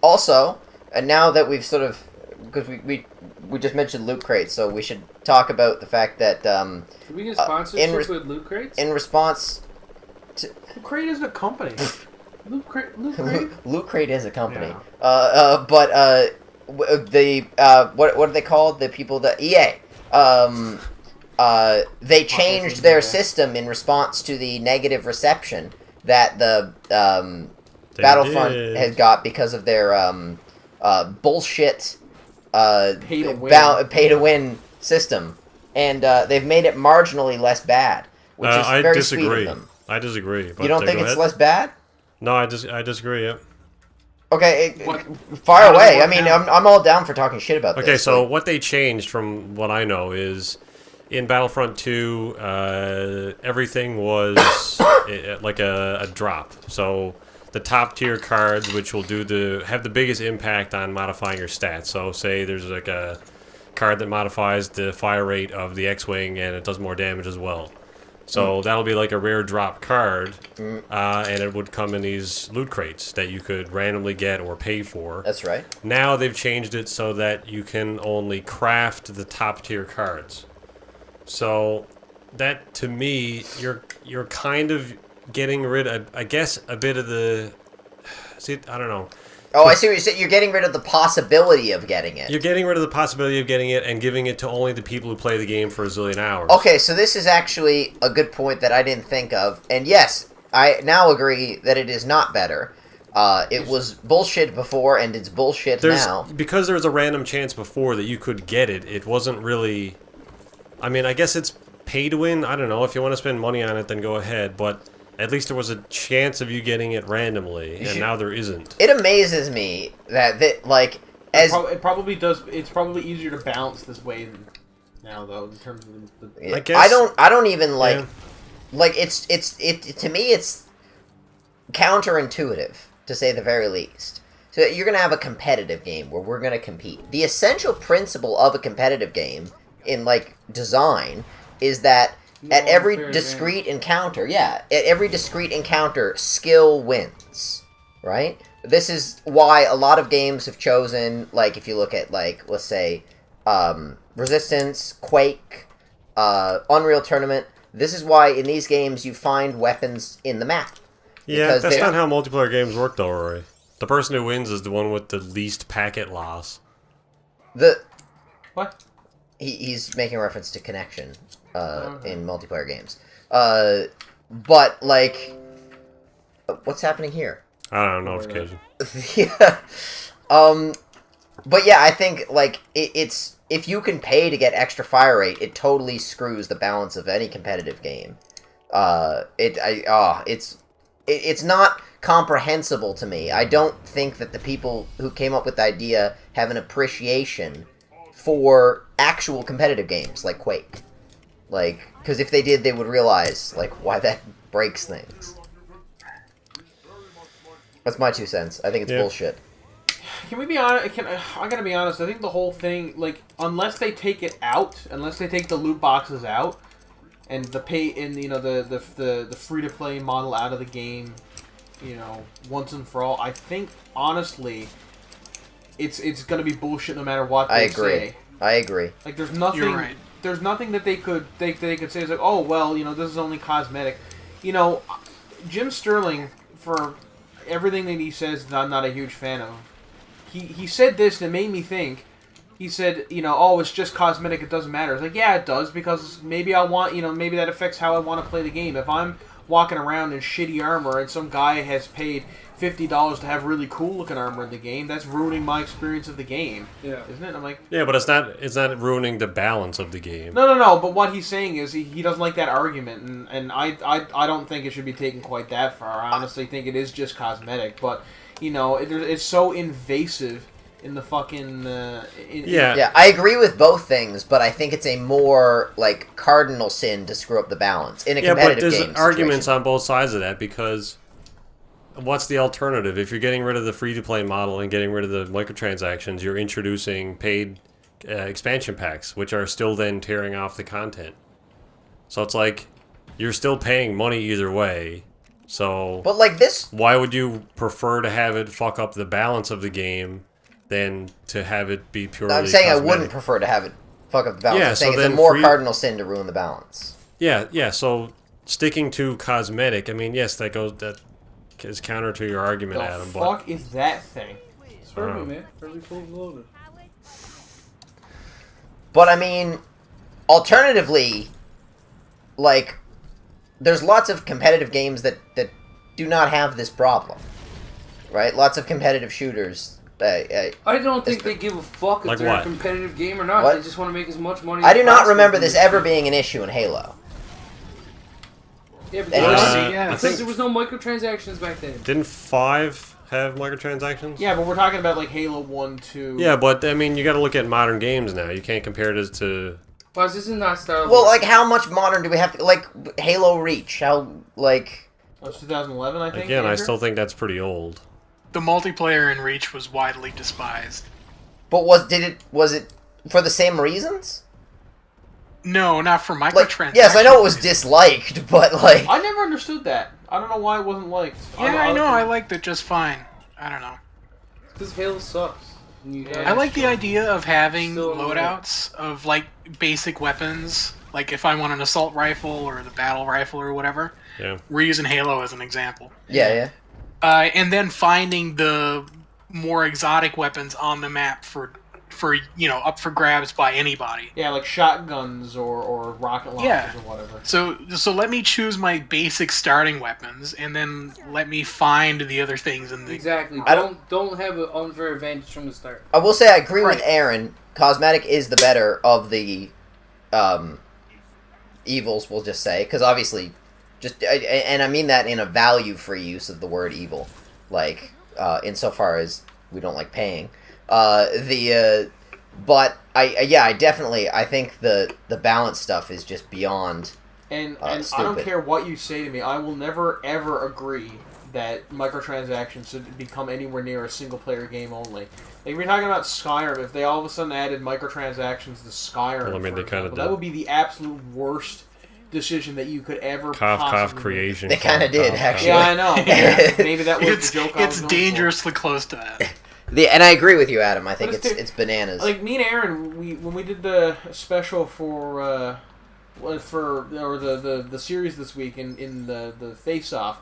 Also, and now that we've sort of. Because we just mentioned loot crates, so we should talk about the fact that can we get sponsorship with loot crates? In response to Loot Crate isn't a company. Loot Crate. Loot Crate is a company. Yeah. But what are they called? The people that EA. They changed their system in response to the negative reception that the Battlefront has got because of their bullshit. Pay to win system, and they've made it marginally less bad, which is very sweet of them. I disagree. You don't think it's less bad? No, I disagree. Yeah. Okay, fire away. I mean, I'm all down for talking shit about this. Okay, so what they changed from what I know is in Battlefront 2, everything was like a drop. So. The top tier cards, which will have the biggest impact on modifying your stats. So, say there's like a card that modifies the fire rate of the X-wing, and it does more damage as well. So that'll be like a rare drop card, and it would come in these loot crates that you could randomly get or pay for. That's right. Now they've changed it so that you can only craft the top tier cards. So that to me, you're kind of getting rid of, I guess, a bit of the... See, I don't know. Oh, I see what you're saying. You're getting rid of the possibility of getting it. You're getting rid of the possibility of getting it and giving it to only the people who play the game for a zillion hours. Okay, so this is actually a good point that I didn't think of. And yes, I now agree that it is not better. It was bullshit before, and it's bullshit now. Because there was a random chance before that you could get it, it wasn't really... I mean, I guess it's pay to win. I don't know. If you want to spend money on it, then go ahead. But at least there was a chance of you getting it randomly, and now there isn't. It amazes me that like... It probably does. It's probably easier to balance this way now, though, in terms of the... I guess, I don't even, like... Yeah. Like, to me, it's counterintuitive, to say the very least. So you're going to have a competitive game where we're going to compete. The essential principle of a competitive game, in, like, design, is that at every discrete encounter, skill wins, right? This is why a lot of games have chosen, like, if you look at, like, let's say, Resistance, Quake, Unreal Tournament, this is why in these games you find weapons in the map. Yeah, that's not how multiplayer games work, though, Rory. The person who wins is the one with the least packet loss. What? He's making reference to connection in multiplayer games. But, like, what's happening here? I don't know, notification. Yeah. But yeah, I think, like, it's... If you can pay to get extra fire rate, it totally screws the balance of any competitive game. It's not comprehensible to me. I don't think that the people who came up with the idea have an appreciation for actual competitive games like Quake. Like, because if they did, they would realize, like, why that breaks things. That's my 2 cents. I think it's bullshit. Can we be honest? I gotta be honest. I think the whole thing, like, unless they take it out, unless they take the loot boxes out, and the the free to play model out of the game, once and for all, I think honestly, it's gonna be bullshit no matter what they say. I agree. Like, there's nothing. You're right. There's nothing that they could say. It's like, oh well, this is only cosmetic. Jim Sterling, for everything that he says, that I'm not a huge fan of. He said this and it made me think. He said, oh, it's just cosmetic, it doesn't matter. It's like, yeah, it does, because maybe I want, maybe that affects how I want to play the game. If I'm walking around in shitty armor and some guy has paid $50 to have really cool looking armor in the game, that's ruining my experience of the game. Yeah. Isn't it? I'm like... Yeah, but it's not ruining the balance of the game. No, but what he's saying is he doesn't like that argument, and I don't think it should be taken quite that far. I honestly think it is just cosmetic, but... it's so invasive in the fucking... Yeah, I agree with both things, but I think it's a more, like, cardinal sin to screw up the balance in a competitive game. Yeah, but there's arguments on both sides of that, because what's the alternative? If you're getting rid of the free-to-play model and getting rid of the microtransactions, you're introducing paid expansion packs, which are still then tearing off the content. So it's like, you're still paying money either way. So, but like this, why would you prefer to have it fuck up the balance of the game than to have it be purely I'm saying cosmetic? I wouldn't prefer to have it fuck up the balance. Yeah, I'm saying so it's a more cardinal sin to ruin the balance. Yeah, so sticking to cosmetic, I mean, yes, that is counter to your argument, Adam. The fuck is that thing? It's Herbie, man. Herbie fully loaded. But I mean, alternatively, like... There's lots of competitive games that do not have this problem, right? Lots of competitive shooters. I don't think they give a fuck if they're a competitive game or not. What? They just want to make as much money. I do not remember this ever being an issue in Halo. Yeah, but because there was no microtransactions back then. Didn't 5 have microtransactions? Yeah, but we're talking about like Halo 1, 2. Yeah, but I mean, you got to look at modern games now. You can't compare this to. Well, this is not Star Wars. Well, like, how much modern do we have to... Like, Halo Reach, how, like... That was 2011, I think. Again, Andrew? I still think that's pretty old. The multiplayer in Reach was widely despised. But was it for the same reasons? No, not for Like, microtransactions. yes, I know it was disliked, but, like... I never understood that. I don't know why it wasn't liked. Yeah, I know, I liked it just fine. I don't know. Because Halo sucks. I like the idea of having loadouts of, like, basic weapons. Like, if I want an assault rifle or the battle rifle or whatever. Yeah. We're using Halo as an example. Yeah. And then finding the more exotic weapons on the map for for up for grabs by anybody. Yeah, like shotguns or rocket launchers or whatever. So let me choose my basic starting weapons, and then let me find the other things in the... Exactly. Don't have an unfair advantage from the start. I will say I agree with Aaron. Cosmetic is the better of the evils, we'll just say. Because obviously, and I mean that in a value-free use of the word evil. Like, insofar as we don't like paying. But I definitely, I think the balance stuff is just beyond And stupid. I don't care what you say to me, I will never ever agree that microtransactions should become anywhere near a single-player game only. Like, we're talking about Skyrim. If they all of a sudden added microtransactions to Skyrim, Well, I mean, they kind of that would be the absolute worst decision that you could ever cough possibly creation. They kind of did, actually. Yeah, I know. Maybe that was the joke I was It's going dangerously close to that. And I agree with you, Adam. I think But it's bananas. Like, me and Aaron, when we did the special for the series this week in the Face Off,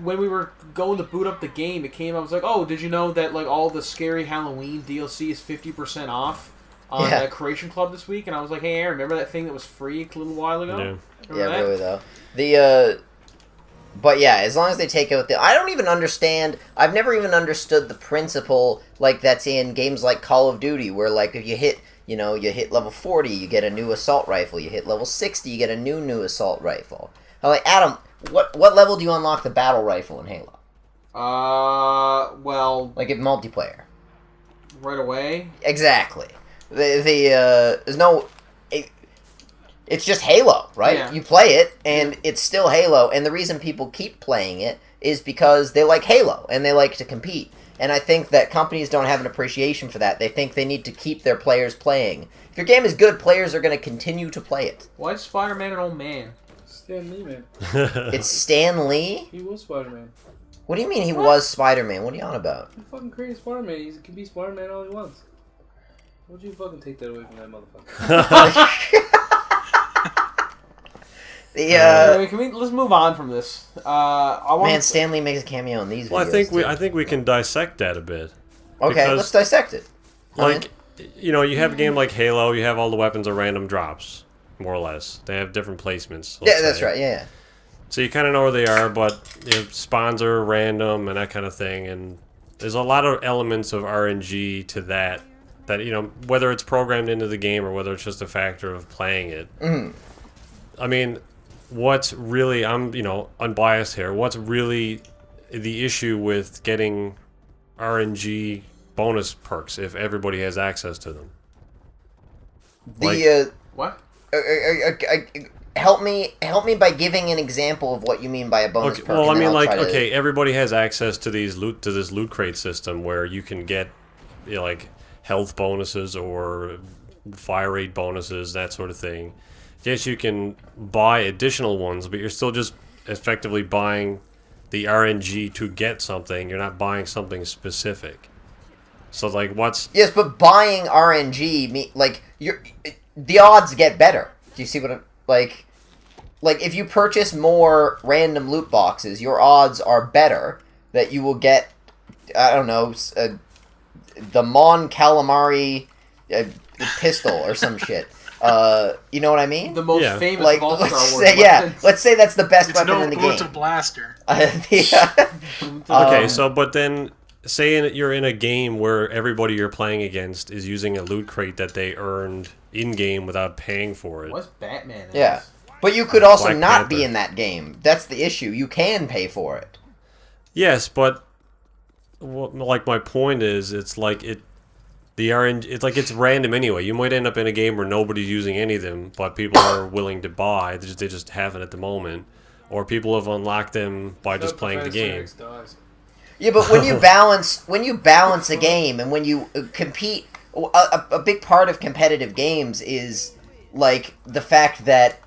when we were going to boot up the game, it came. I was like, "Oh, did you know that like all the Scary Halloween DLC is 50% off on Creation Club this week?" And I was like, "Hey, Aaron, remember that thing that was free a little while ago?" Yeah, yeah, really though. But yeah, as long as they take out I don't even understand. I've never even understood the principle like that's in games like Call of Duty, where like if you hit level 40, you get a new assault rifle. You hit level 60, you get a new assault rifle. I'm like, Adam, what level do you unlock the battle rifle in Halo? Well, Like in multiplayer. right away. Exactly. There's no. It's just Halo, right? Yeah. You play it, and it's still Halo. And the reason people keep playing it is because they like Halo and they like to compete. And I think that companies don't have an appreciation for that. They think they need to keep their players playing. If your game is good, players are going to continue to play it. Why is Spider-Man an old man? Stan Lee, man. It's Stan Lee? He was Spider-Man. What do you mean he was Spider-Man? What are you on about? He fucking created Spider-Man. He can be Spider-Man all he wants. Why would you fucking take that away from that motherfucker? Let's move on from this. Stan Lee makes a cameo in these videos. Well, I think we can dissect that a bit. Okay, because, let's dissect it. Like, you have a game like Halo, you have all the weapons are random drops, more or less. They have different placements. Yeah, that's right, yeah. So you kind of know where they are, but spawns are random and that kind of thing. And there's a lot of elements of RNG to that, whether it's programmed into the game or whether it's just a factor of playing it. Mm. I mean, what's really, I'm, unbiased here, what's really the issue with getting RNG bonus perks if everybody has access to them? What? Help me by giving an example of what you mean by a bonus perk. Well, I mean, everybody has access to this loot crate system where you can get, health bonuses or fire rate bonuses, that sort of thing. Yes, you can buy additional ones, but you're still just effectively buying the RNG to get something. You're not buying something specific. So, what's... Yes, but buying RNG, the odds get better. Do you see what I'm... Like, if you purchase more random loot boxes, your odds are better that you will get, I don't know, the Mon Calamari pistol or some shit. You know what I mean? The most famous of all Star Wars weapons. Let's say that's the best weapon in the game. It's a blaster. Okay, but then say you're in a game where everybody you're playing against is using a loot crate that they earned in-game without paying for it. What's Batman? Yeah. But you could also Black not Panther. be in that game. That's the issue. You can pay for it. Yes, but my point is, it's the RNG, it's random anyway. You might end up in a game where nobody's using any of them, but people are willing to buy. They just haven't at the moment, or people have unlocked them by just playing the game. Yeah, but when you balance a game and when you compete, a big part of competitive games is the fact that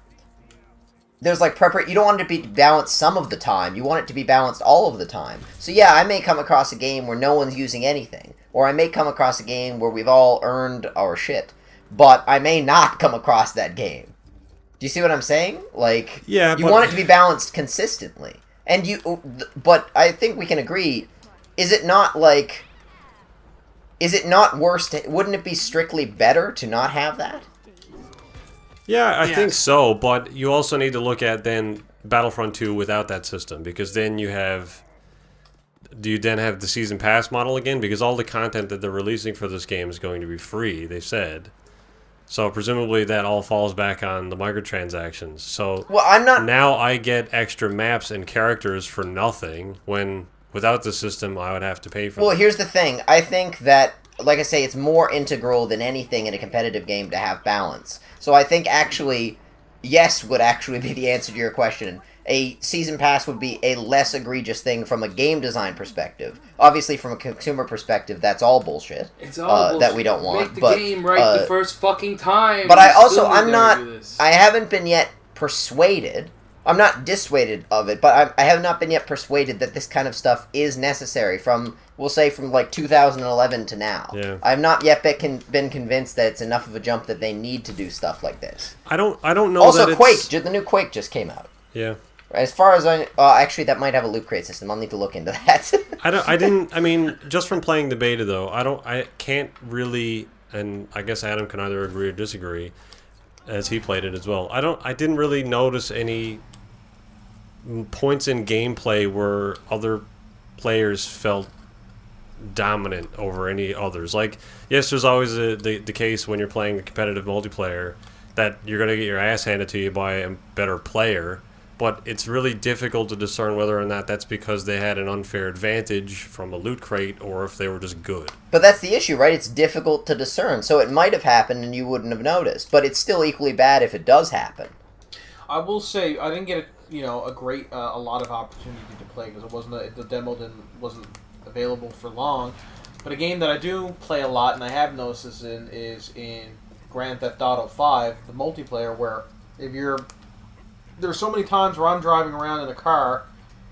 there's you don't want it to be balanced some of the time. You want it to be balanced all of the time. So yeah, I may come across a game where no one's using anything. Or I may come across a game where we've all earned our shit. But I may not come across that game. Do you see what I'm saying? Yeah, you want it to be balanced consistently. But I think we can agree, is it not is it not worse? Wouldn't it be strictly better to not have that? Yeah, I think so, but you also need to look at then Battlefront 2 without that system, because then you have... Do you then have the Season Pass model again? Because all the content that they're releasing for this game is going to be free, they said. So presumably that all falls back on the microtransactions. So now I get extra maps and characters for nothing, when without the system I would have to pay for them. Well, here's the thing. I think that, like I say, it's more integral than anything in a competitive game to have balance. So I think actually, yes would actually be the answer to your question. A season pass would be a less egregious thing from a game design perspective. Obviously, from a consumer perspective, that's all bullshit. It's all bullshit. That we don't want. Make the game right the first fucking time. But I haven't been yet persuaded. I'm not dissuaded of it, but I have not been yet persuaded that this kind of stuff is necessary from, we'll say, from like 2011 to now. Yeah. I've not yet been convinced that it's enough of a jump that they need to do stuff like this. I don't know. Also, that Quake, the new Quake just came out. Yeah. As far as I... actually, that might have a loot crate system. I'll need to look into that. I mean, just from playing the beta, though, I can't really... And I guess Adam can either agree or disagree, as he played it as well. I didn't really notice any points in gameplay where other players felt dominant over any others. Like, yes, there's always the case when you're playing the competitive multiplayer that you're going to get your ass handed to you by a better player, but it's really difficult to discern whether or not that's because they had an unfair advantage from a loot crate or if they were just good. But that's the issue, right? It's difficult to discern, so it might have happened and you wouldn't have noticed, but it's still equally bad if it does happen. I will say I didn't get a lot of opportunity to play because the demo wasn't available for long. But a game that I do play a lot and I have noticed this is in Grand Theft Auto 5, the multiplayer, where there's so many times where I'm driving around in a car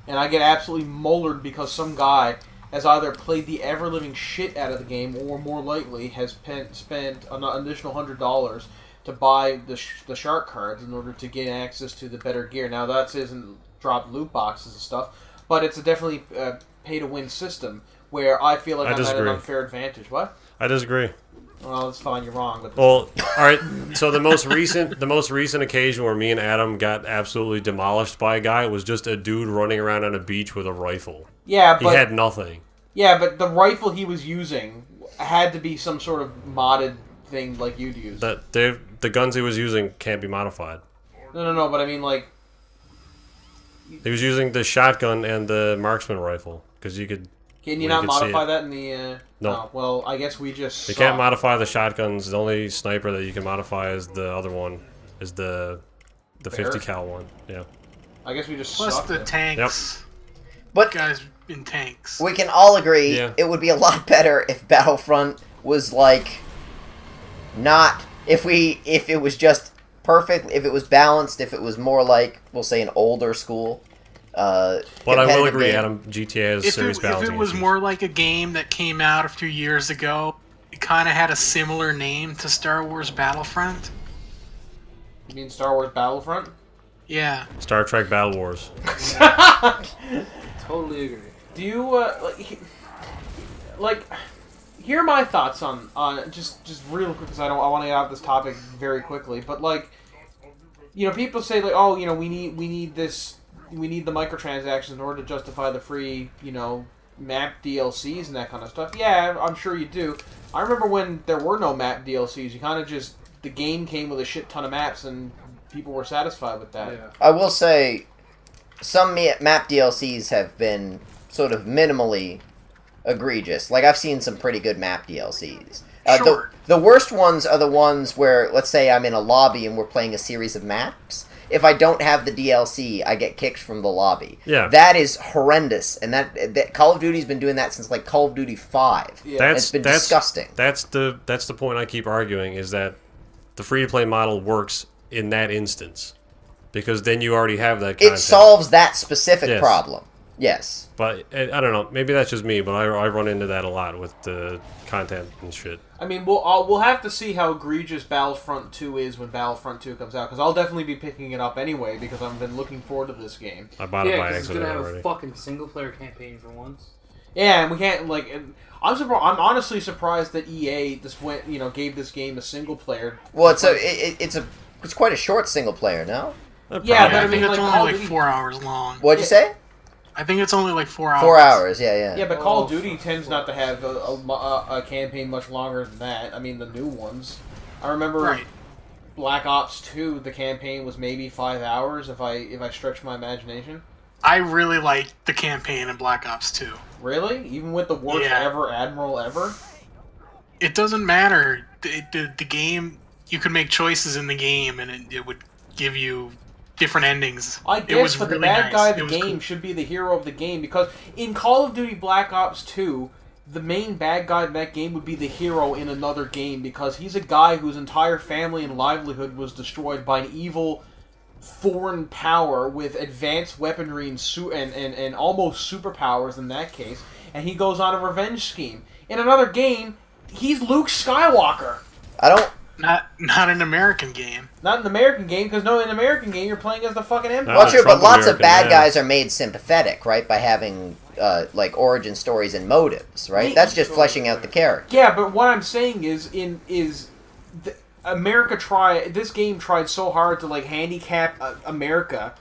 and I get absolutely mullered because some guy has either played the ever-living shit out of the game or, more likely, has spent an additional $100 to buy the shark cards in order to gain access to the better gear. Now, that isn't drop loot boxes and stuff, but it's a definitely pay-to-win system where I feel like I'm at an unfair advantage. What? I disagree. Well, that's fine. You're wrong. But well, all right. So the most recent occasion where me and Adam got absolutely demolished by a guy was just a dude running around on a beach with a rifle. Yeah, but he had nothing. Yeah, but the rifle he was using had to be some sort of modded thing like you'd use. The guns he was using can't be modified. No. But I mean, like, he was using the shotgun and the marksman rifle because you could. Can you not modify that in the... No. Oh, well, I guess we just... You can't modify the shotguns. The only sniper that you can modify is the other one. Is the 50 cal one. Yeah. I guess we just Plus the tanks. Yep. But guys in tanks. We can all agree it would be a lot better if Battlefront was like... Not... If it was just perfect, if it was balanced, if it was more like, we'll say, an older school... But I will agree, Adam, GTA has serious balance. If it was more like a game that came out a few years ago, it kind of had a similar name to Star Wars Battlefront. You mean Star Wars Battlefront? Yeah. Star Trek Battle Wars. Totally agree. Do you, hear my thoughts on just real quick, because I want to get out this topic very quickly, but, like, people say, like, oh, we need this... We need the microtransactions in order to justify the free, map DLCs and that kind of stuff. Yeah, I'm sure you do. I remember when there were no map DLCs. You kind of just... The game came with a shit ton of maps, and people were satisfied with that. Yeah. I will say, some map DLCs have been sort of minimally egregious. Like, I've seen some pretty good map DLCs. Sure. The worst ones are the ones where, let's say I'm in a lobby and we're playing a series of maps. If I don't have the DLC, I get kicked from the lobby. Yeah. That is horrendous, and that Call of Duty's been doing that since like Call of Duty 5. Yeah. It's been disgusting. That's the point I keep arguing, is that the free-to-play model works in that instance. Because then you already have that content. It solves that specific problem. Yes. But, I don't know, maybe that's just me, but I run into that a lot with the content and shit. I mean, we'll have to see how egregious Battlefront 2 is when Battlefront 2 comes out, because I'll definitely be picking it up anyway, because I've been looking forward to this game. I bought it by it's accident gonna have already. a fucking single-player campaign for once. Yeah, and we can't like. I'm surprised. I'm honestly surprised that EA just went, gave this game a single player. Well, it's quite a short single player, no? Yeah, but I I think mean, it's like, only like 4 hours long. What'd you say? I think it's only like 4 hours. 4 hours, yeah. Yeah, but Call of Duty tends not to have a campaign much longer than that. I mean, the new ones. I remember Black Ops 2. The campaign was maybe 5 hours if I stretch my imagination. I really liked the campaign in Black Ops 2. Really? Even with the worst ever Admiral ever? It doesn't matter. The game, you could make choices in the game, and it would give you different endings. I It guess, was but really the bad nice. guy of It the was game cool. should be the hero of the game, because in Call of Duty Black Ops 2, the main bad guy in that game would be the hero in another game, because he's a guy whose entire family and livelihood was destroyed by an evil foreign power with advanced weaponry and almost superpowers in that case, and he goes on a revenge scheme. In another game, he's Luke Skywalker. Not an American game. Not in the American game, because in an American game, you're playing as the fucking Empire. Well, true, but Trump lots of American, bad yeah. guys are made sympathetic, right? By having, like, origin stories and motives, right? That's just fleshing out the character. Yeah, but what I'm saying is, this game tried so hard to like handicap America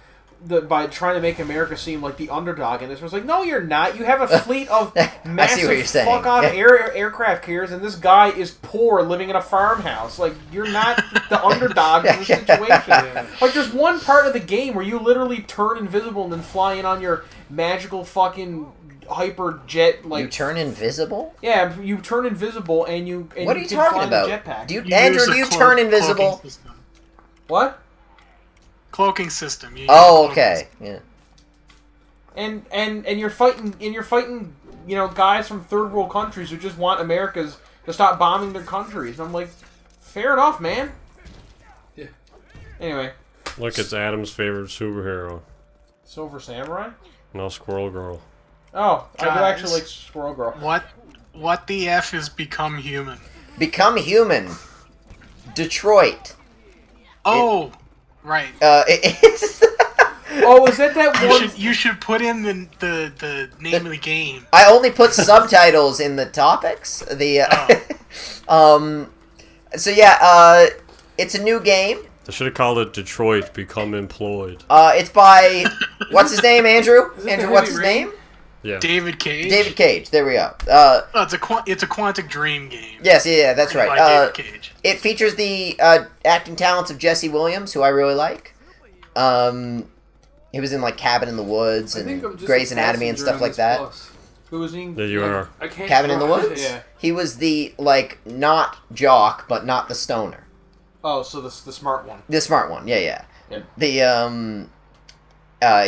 by trying to make America seem like the underdog, and this was like, no, you're not. You have a fleet of massive fuck off aircraft carriers, and this guy is poor, living in a farmhouse. Like, you're not the underdog in this situation. Like, there's one part of the game where you literally turn invisible and then fly in on your magical fucking hyper jet. Like, You turn invisible? yeah, you turn invisible and you. And What are you talking about? Jetpack. Andrew, use a do you turn invisible? cloaking system. What? Cloaking system. You use Oh, a cloaking okay. system. Yeah. And you're fighting guys from third world countries who just want Americas to stop bombing their countries. And I'm like, fair enough, man. Yeah. Anyway, Look, it's Adam's favorite superhero. Silver Samurai. No, Squirrel Girl. Oh, I do Guys. actually like Squirrel Girl. What the F is Become Human? Become Human. Detroit. Oh, right. It's... Oh, is that one? You should put in the name of the game. I only put subtitles in the topics. So yeah, it's a new game. They should have called it Detroit Become Employed. It's by what's his name, Andrew? Is it Andrew, the what's Heavy his Rain? name? Yeah. David Cage. David Cage. There we go. Oh, it's a Quantic Dream game. Yes, yeah, that's By right. David Cage. It features the acting talents of Jesse Williams, who I really like. He was in like Cabin in the Woods I think I'm and just Grey's a Anatomy and passenger stuff on like this that. bus. Who was he? There you are. I can't Cabin in the drive. Woods. Yeah. He was the like not jock, but not the stoner. Oh, so the smart one. The smart one. Yeah. Yeah.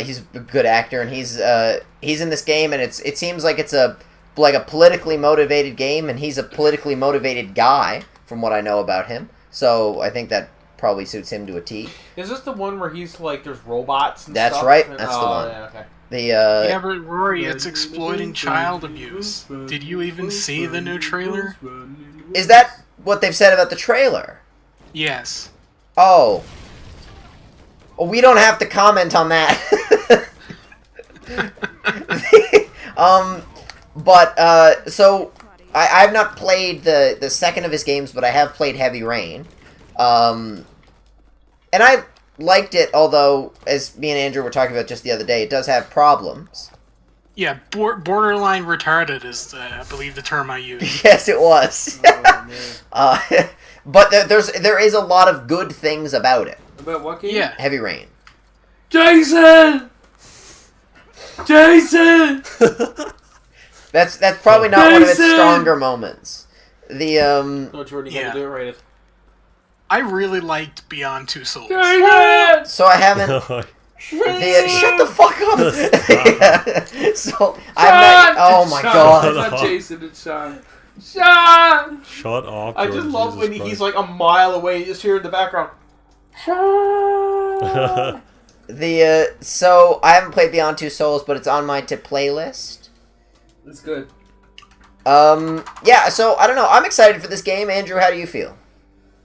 He's a good actor, and he's in this game, and it seems like it's a politically motivated game, and he's a politically motivated guy, from what I know about him. So I think that probably suits him to a T. Is this the one where he's like, there's robots and That's stuff? right, And- that's the oh, one. Yeah, okay. Yeah, but Rory, it's exploiting child abuse. Did you even see the new trailer? Is that what they've said about the trailer? Yes. Oh. Well, we don't have to comment on that. So I've not played the second of his games, but I have played Heavy Rain. And I liked it, although, as me and Andrew were talking about just the other day, it does have problems. Yeah, borderline retarded is, I believe, the term I use. Yes, it was. Oh, man. But there is a lot of good things about it. About what game? Yeah. Heavy Rain. Jason! Jason! That's probably not one of its Jason! stronger moments. No, Jordan, you Yeah. gotta do it rated. I really liked Beyond Two Souls. Jason! So I haven't. Shut the fuck up! So I'm not. Oh my Sean. god! It's not Jason, it's Sean. Sean! Shut up. I just love Jesus when Christ. he's like a mile away, you just hear in the background. Sean! So I haven't played Beyond Two Souls, but it's on my to playlist. It's good. Yeah. So I don't know. I'm excited for this game. Andrew, how do you feel?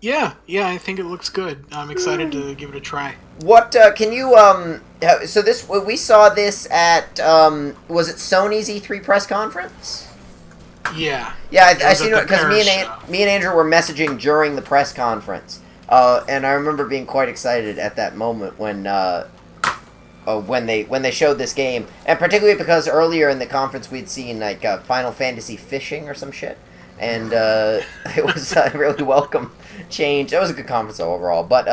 Yeah, I think it looks good. I'm excited to give it a try. What can you so this we saw this at was it Sony's E3 press conference? Yeah. Yeah, I was seen at it the because Paris me and Andrew were messaging during the press conference, and I remember being quite excited at that moment when they showed this game, and particularly because earlier in the conference we'd seen like Final Fantasy Fishing or some shit, and it was a really welcome change. It was a good conference overall, but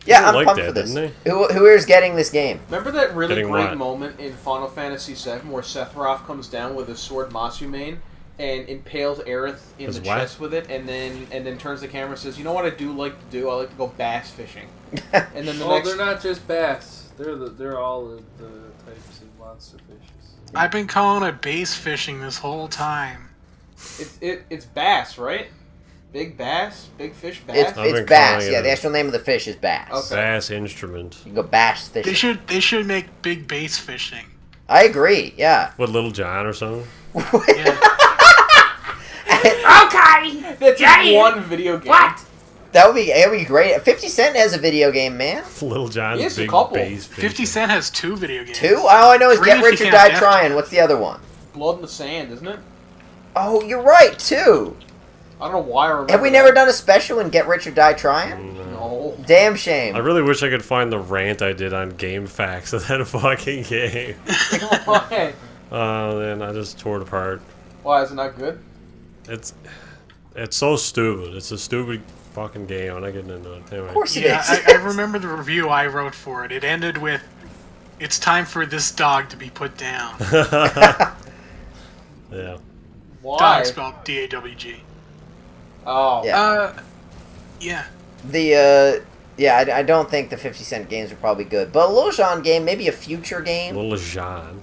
yeah, I'm pumped for this. Who is getting this game? Remember that really Getting great what? moment in Final Fantasy VII where Sephiroth comes down with his sword Masumane and impales Aerith in His the what? chest with it, and then turns the camera and says, "You know what I do like to do? I like to go bass fishing." And then the Oh, next, they're not just bass. They're all the types of monster fishes. I've been calling it base fishing this whole time. it's bass, right? Big bass, big fish bass. It's I've been bass. calling Yeah, it the a- actual name of the fish is bass. Okay. Bass instrument. You can go bass fishing. They should make big base fishing. I agree. Yeah. What, Little John or something? Yeah. Okay. That's just one video game. What? That would be great. 50 Cent has a video game, man. Little John's Yes, a big couple. bass 50 fishing. Cent has 2 video games. 2? All I know is 3 Get if you Rich or count Die Death Trying. Trap. What's the other one? Blood in the Sand, isn't it? Oh, you're right, 2. I don't know why I remember. Have we that. never done a special in Get Rich or Die Trying? No. Damn shame. I really wish I could find the rant I did on Game Facts of that fucking game. Why? And I just tore it apart. Why is it not good? It's so stupid. It's a stupid fucking game. I'm not getting into it. Anyway. Of course it Yeah, is. I remember the review I wrote for it. It ended with, "It's time for this dog to be put down." Yeah. Why? Dog spelled D-A-W-G. Oh. Yeah. Yeah. I don't think the 50 Cent games are probably good. But a Lil Jon game, maybe a future game. Little Jean.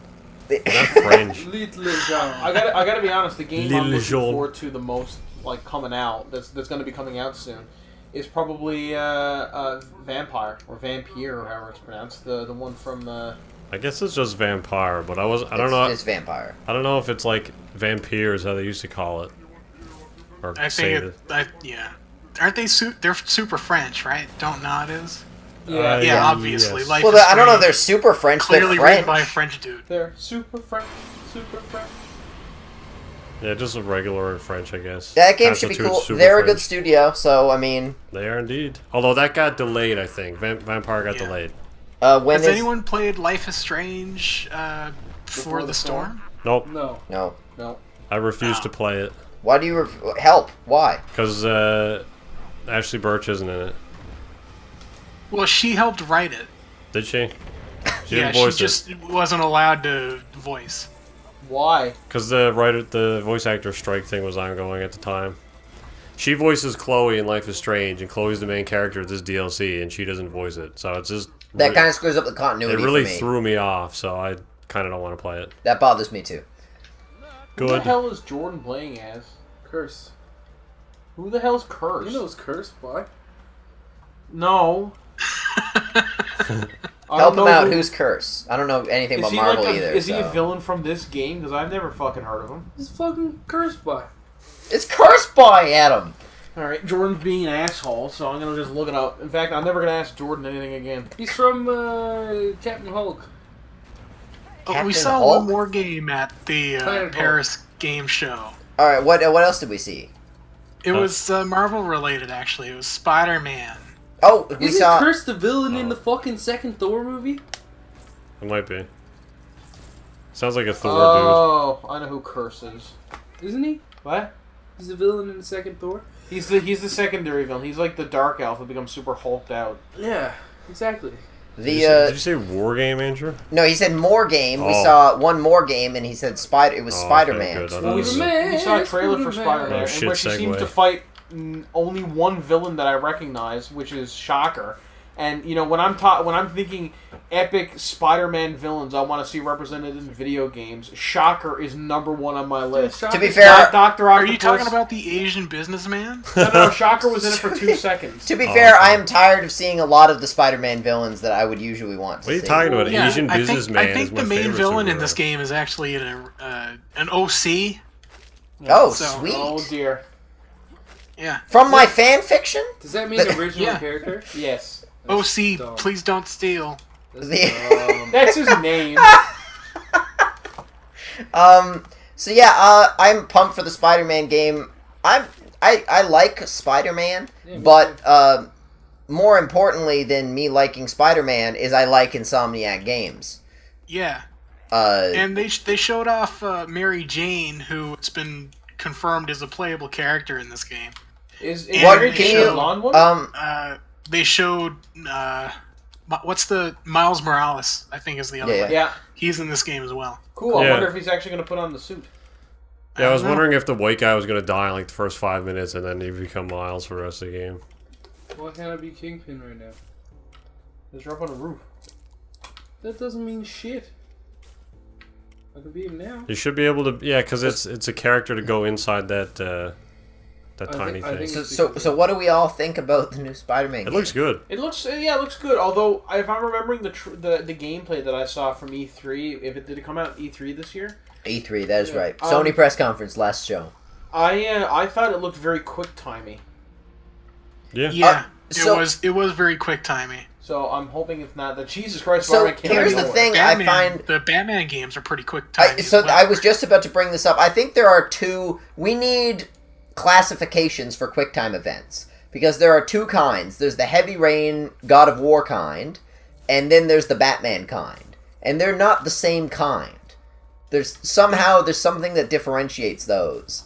Not French. Little Jean. I gotta be honest. The game I'm Lil looking Jean. forward to the most, like coming out, that's going to be coming out soon, is probably Vampire or Vampire, or however it's pronounced. The one from. I guess it's just vampire, but I don't know. It's Vampire. I don't know if it's like vampires, how they used to call it. Or I say think yeah. Aren't they they're super French, right? Don't Nod is? Yeah. Yeah, obviously. yes. Life Well, is I don't know if Strange, they're super French. They're clearly French. written by a French dude. They're super French. Yeah, just a regular in French, I guess. That game should be Constitutes cool. super They're a good French. studio, so I mean, They are indeed. Although that got delayed, I think. Vampire got Yeah. delayed. when Has is anyone played Life is Strange Before the Storm? Nope. No. no. I refuse Oh. to play it. Why do you help? Why? Because Ashley Birch isn't in it. Well, she helped write it. Did she? She Yeah, didn't she voice just wasn't allowed to voice. Why? Because the voice actor strike thing was ongoing at the time. She voices Chloe in Life is Strange, and Chloe's the main character of this DLC, and she doesn't voice it. So it's just... That kind of screws up the continuity It really for me. threw me off, so I kind of don't want to play it. That bothers me too. Who the Good. hell is Jordan playing as? Curse. Who the hell's Curse? You know it's Curse, boy. No. Help him out. Who's Curse? I don't know anything Is about he Marvel like either. Is he a so. villain from this game? Because I've never fucking heard of him. It's fucking Curse, boy. It's Curse Boy, Adam. Alright, Jordan's being an asshole, so I'm gonna just look it up. In fact, I'm never gonna ask Jordan anything again. He's from Captain Hulk. But we Captain saw Hulk? one more game at the Planet Hulk. Paris game show. All right. What else did we see? It was Marvel related, actually. It was Spider-Man. Oh, we Isn't saw. Curse the villain in the fucking second Thor movie? It might be. Sounds like a Thor Oh, I know who Curse is. Isn't he? What? He's the villain in the second Thor? He's the secondary villain. He's like the Dark Elf that becomes super hulked out. Yeah, exactly. dude. The Did you say War Game, Andrew? no, he said more game. We Oh. saw one more game, and he said Spider. It was Oh, okay, Spider-Man. good. I Well, thought we, it was- Spider-Man. we saw a trailer for Spider-Man. Spider-Man, Oh, in shit, which he seems segue. to fight only one villain that I recognize, which is Shocker. And you know, when I'm thinking epic Spider-Man villains, I want to see represented in video games. Shocker is number one on my list. To be fair, Not Doctor Are Octopus. you talking about the Asian businessman? No, Shocker was in it for 2 seconds. To be Oh, fair, okay. I am tired of seeing a lot of the Spider-Man villains that I would usually want to What are you see. talking about? Yeah, Asian businessman I think is my the main favorite villain in superhero. this game is actually an OC. Oh, So- sweet. Oh dear. Yeah. From my fan fiction? Does that mean original character? Yes. OC, dumb. please don't steal. That's his name. So yeah, I'm pumped for the Spider-Man game. I like Spider-Man, but more importantly than me liking Spider-Man is I like Insomniac Games. Yeah. And they showed off Mary Jane, who has been confirmed as a playable character in this game. Is What Mary can Jane you a blonde woman? They showed what's the Miles Morales? I think is the other one. Yeah. He's in this game as well. Cool. Yeah. I wonder if he's actually going to put on the suit. Yeah, I was know. wondering if the white guy was going to die in like the first 5 minutes and then he become Miles for the rest of the game. Why can't I be Kingpin right now? He's up on a roof. That doesn't mean shit. I can be him now. You should be able to, yeah, because it's a character to go inside that tiny I thing. think- So what do we all think about the new Spider-Man game? It looks good. It looks good. Although if I'm remembering the gameplay that I saw from E3, did it come out E3 this year? E3, that is right. Sony press conference last show. I thought it looked very quick timey. Yeah. Yeah. so- it was very quick timing. So I'm hoping if not that Jesus Christ. So Spider-Man came here's out of the nowhere. thing I find. The Batman games are pretty quick timing. I was just about to bring this up. I think there are two. We need classifications for QuickTime events because there are two kinds. There's the Heavy Rain God of War kind, and then there's the Batman kind, and they're not the same kind. There's something that differentiates those,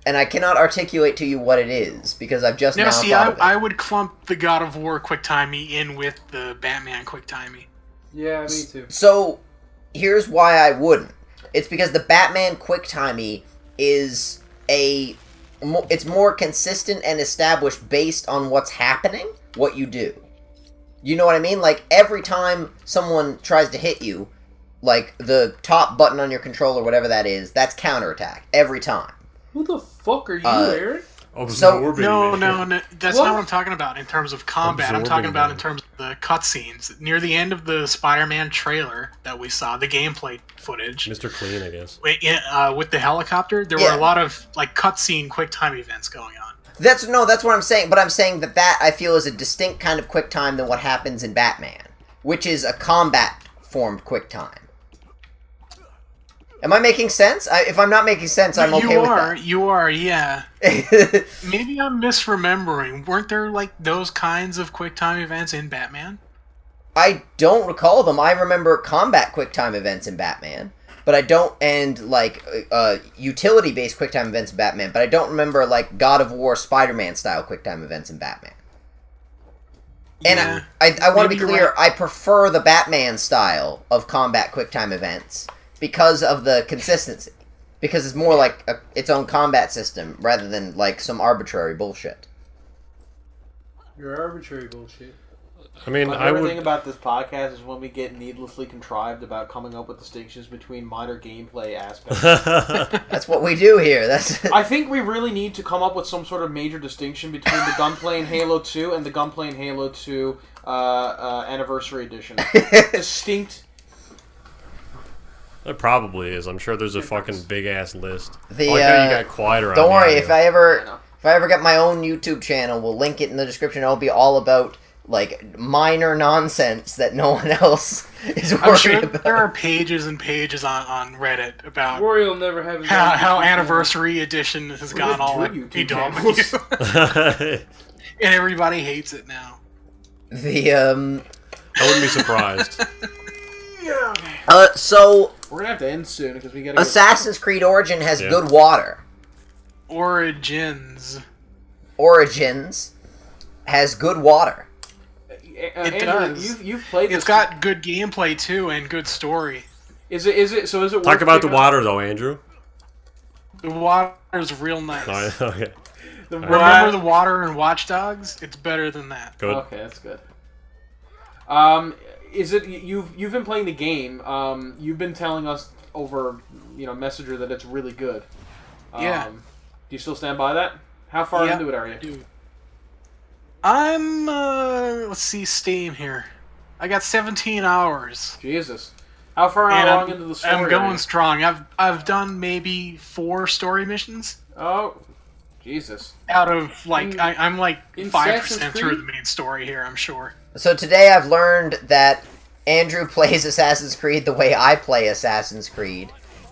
and I cannot articulate to you what it is because I've just now thought of it. I would clump the God of War quick timey in with the Batman quick timey. Yeah, me too. So, here's why I wouldn't. It's because the Batman QuickTimey is it's more consistent and established based on what's happening, what you do. You know what I mean? Like, every time someone tries to hit you, like, the top button on your controller, whatever that is, that's counterattack. Every time. Who the fuck are you, Eric? Absorbing No, me. that's What? not what I'm talking about in terms of combat. I'm talking Absorbing about them. in terms of the cutscenes. Near the end of the Spider-Man trailer that we saw, the gameplay footage, Mr. Clean, I guess. with the helicopter, there Yeah. were a lot of like cutscene quick time events going on. That's what I'm saying, but I'm saying that I feel is a distinct kind of QuickTime than what happens in Batman, which is a combat-formed QuickTime. Am I making sense? If I'm not making sense, I'm okay with that. You are, yeah. Maybe I'm misremembering. Weren't there like those kinds of quick time events in Batman? I don't recall them. I remember combat QuickTime events in Batman, but I don't, and like utility-based QuickTime events in Batman, but I don't remember like God of War, Spider-Man style QuickTime events in Batman. And Yeah. I want to be Maybe you're clear. right. I prefer the Batman style of combat QuickTime events because of the consistency. Because it's more like its own combat system rather than like some arbitrary bullshit. Your arbitrary bullshit. I mean, My I favorite would. thing about this podcast is when we get needlessly contrived about coming up with distinctions between minor gameplay aspects. That's what we do here. That's I think we really need to come up with some sort of major distinction between the gunplay in Halo 2 and the gunplay in Halo 2 Anniversary Edition. Distinct. It probably is. I'm sure there's a fucking big ass list. The, I like how you got quiet around. Don't the worry, audio. if I ever get my own YouTube channel, we'll link it in the description. It'll be all about like minor nonsense that no one else is worried I'm sure about. there are pages and pages on Reddit about Rory will never have his own how YouTube Anniversary Edition has gone all like YouTube dumb. And everybody hates it now. The I wouldn't be surprised. so We're gonna have to end soon because we gotta. Assassin's Creed Origin has Yeah. good water. Origins. Origins has good water. It Andrew, does. You've played this. It's got good gameplay too and good story. Is it? So is it? Talk worth about the picking up- water though, Andrew. The water's real nice. Oh, okay, The Remember the water in Watch Dogs? It's better than that. good. Okay, that's good. Is it you've been playing the game? You've been telling us over Messenger that it's really good. Yeah. Do you still stand by that? How far Yeah. into it are you? Dude. I'm let's see Steam here. I got 17 hours. Jesus. How far And along into the story? I'm are going you? strong. I've done maybe 4 story missions. Oh, Jesus. Out of like, I'm like In 5% through Assassin's the main story here. I'm sure. So today I've learned that Andrew plays Assassin's Creed the way I play Assassin's Creed.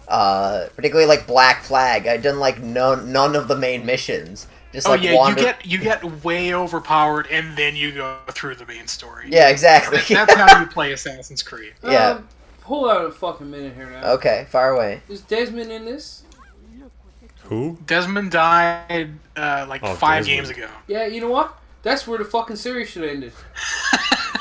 Particularly like Black Flag. I've done like none of the main missions. Just Oh like yeah, wander... you get way overpowered, and then you go through the main story. Yeah, exactly. That's how you play Assassin's Creed. Yeah. Hold on a fucking minute here now. Okay, far away. Is Desmond in this? Who? Desmond died like 5 games ago. Yeah, you know what? That's where the fucking series should have ended.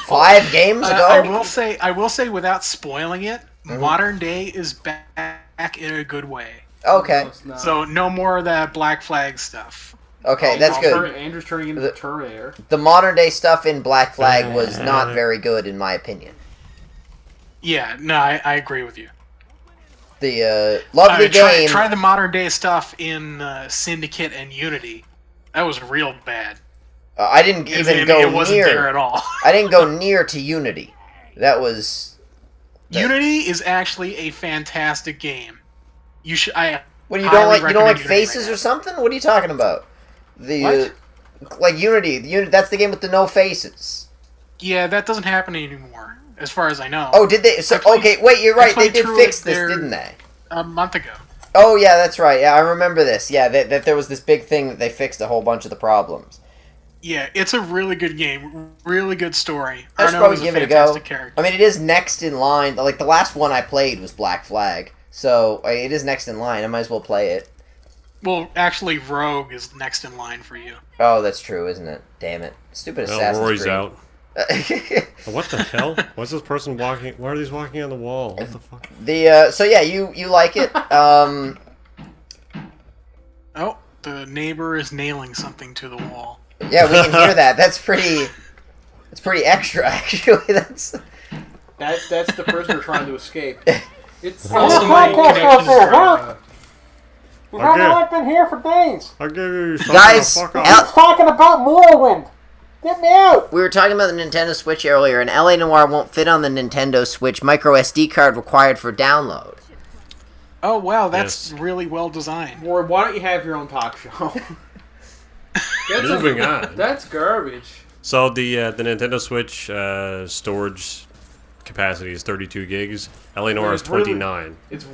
5 games ago? I will say, without spoiling it, modern day is back in a good way. Okay. No, it's not. So no more of that Black Flag stuff. Okay, that's good. Andrew's turning into the Terminator. The modern day stuff in Black Flag was not very good, in my opinion. Yeah, no, I agree with you. The lovely game... Try the modern day stuff in Syndicate and Unity. That was real bad. I didn't even go It wasn't near... there at all. I didn't go near to Unity. That was... Unity is actually a fantastic game. You should. What, you don't like? You don't like Faces or something? What are you talking about? Like Unity. That's the game with the no faces. Yeah, that doesn't happen anymore, as far as I know. Oh, did they? So okay, wait. You're right. They did fix this, didn't they? A month ago. Oh yeah, that's right. Yeah, I remember this. Yeah, that there was this big thing that they fixed a whole bunch of the problems. Yeah, it's a really good game. Really good story. I should probably give it a go. Character. I mean, it is next in line. Like the last one I played was Black Flag, so it is next in line. I might as well play it. Well, actually, Rogue is next in line for you. Oh, that's true, isn't it? Damn it! Stupid Assassin's Rory's Creed. out. What the hell? What's this person walking? Why are these walking on the wall? What the fuck? So yeah, you like it? Oh, the neighbor is nailing something to the wall. Yeah, we can hear that. That's pretty. It's pretty extra, actually. That's the prisoner trying to escape. It's Also, my connection is dry. You've only been here for days. I'll give you something. Guys, Fuck I'm off. talking about Morrowind. Get me out. we were talking about the Nintendo Switch earlier, and LA Noire won't fit on the Nintendo Switch. Micro SD card required for download. Oh wow, that's really well designed. Rory, why don't you have your own talk show? Moving on. That's garbage. So the Nintendo Switch storage capacity is 32 gigs. LA Noire is 29. It's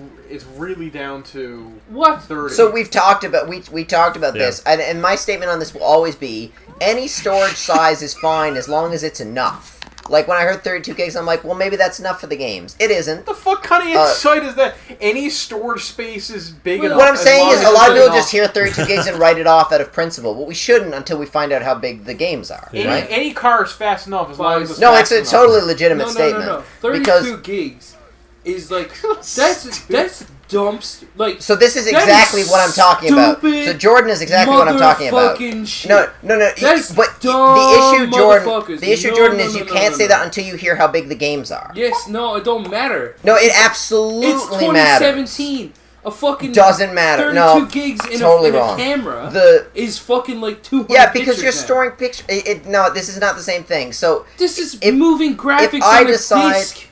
really down to What? 30. So we've talked about we talked about this, and my statement on this will always be: any storage size is fine as long as it's enough. Like when I heard 32 gigs, I'm like, well, maybe that's enough for the games. It isn't. What the fuck kind of insight is that? Any storage space is big enough. What I'm saying is, a lot of people enough. just hear 32 gigs and write it off out of principle, but we shouldn't until we find out how big the games are. Right? Any car is fast enough as long as it's No, fast it's a enough. totally legitimate No, statement. 32 because gigs is like that's dumpster. Like so this is that exactly is what I'm talking about. stupid So Jordan is exactly what I'm talking about. motherfucking shit. No. That's But dumb the issue, Jordan, motherfuckers. Jordan, No, is no, you no, can't no, say no. that until you hear how big the games are. Yes, no, it don't matter. No, it It's absolutely matters. 2017. A fucking Doesn't matter. 32 No, gigs in, totally a wrong. camera is fucking like 200 Yeah, because pictures you're now. storing pictures. No, this is not the same thing. So This is if- moving graphics if I on a decide, disc.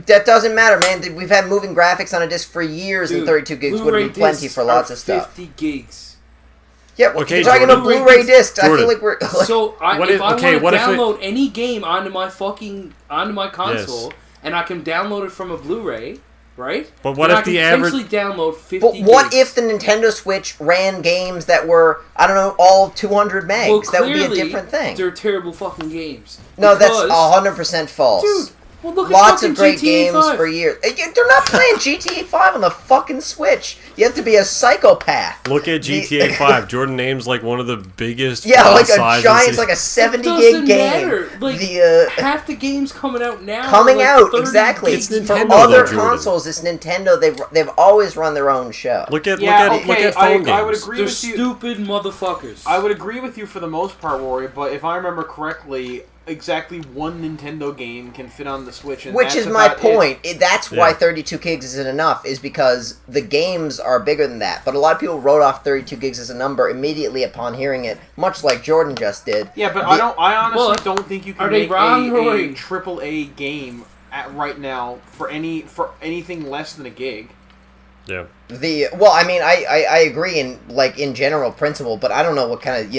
that doesn't matter, man. We've had moving graphics on a disc for years, and Dude, 32 gigs would Blu-ray have been plenty discs for lots are of stuff. 50 gigs. Yeah, well, Okay, you're talking Jordan. about Blu-ray discs. I feel Jordan. like we're So if I want to what if it- download any game onto my console, and I can download it from a Blu-ray, right? But what then if I can the average- potentially download 50 But what gigs. if the Nintendo Switch ran games that were, I don't know, all 200 megs? Well, that would be a clearly, different thing. They're terrible fucking games. No, that's Because- 100% false. Dude, well, look Lots at of great GTA games 5. for years. They're not playing GTA 5 on the fucking Switch. You have to be a psychopath. Look at GTA 5. Jordan names like one of the biggest. Yeah, like a sizes. giant, it's like a 70 It gig doesn't game. matter. Like, The half the games coming out now. coming are like out 30 exactly gigs. It's for Nintendo, other though, Jordan. consoles. It's Nintendo. They've always run their own show. Look at Yeah, look okay, at phone games. I would agree They're with you. stupid motherfuckers. I would agree with you for the most part, Rory, but if I remember correctly, exactly one Nintendo game can fit on the Switch, and Which that's is my about point. it. That's why Yeah. 32 gigs isn't enough, is because the games are bigger than that. But a lot of people wrote off 32 gigs as a number immediately upon hearing it, much like Jordan just did. Yeah, but The- I honestly Well, don't think you can are they make wrong, a Rory? AAA game right now for anything less than a gig. Yeah. I agree in general principle, but I don't know what kind of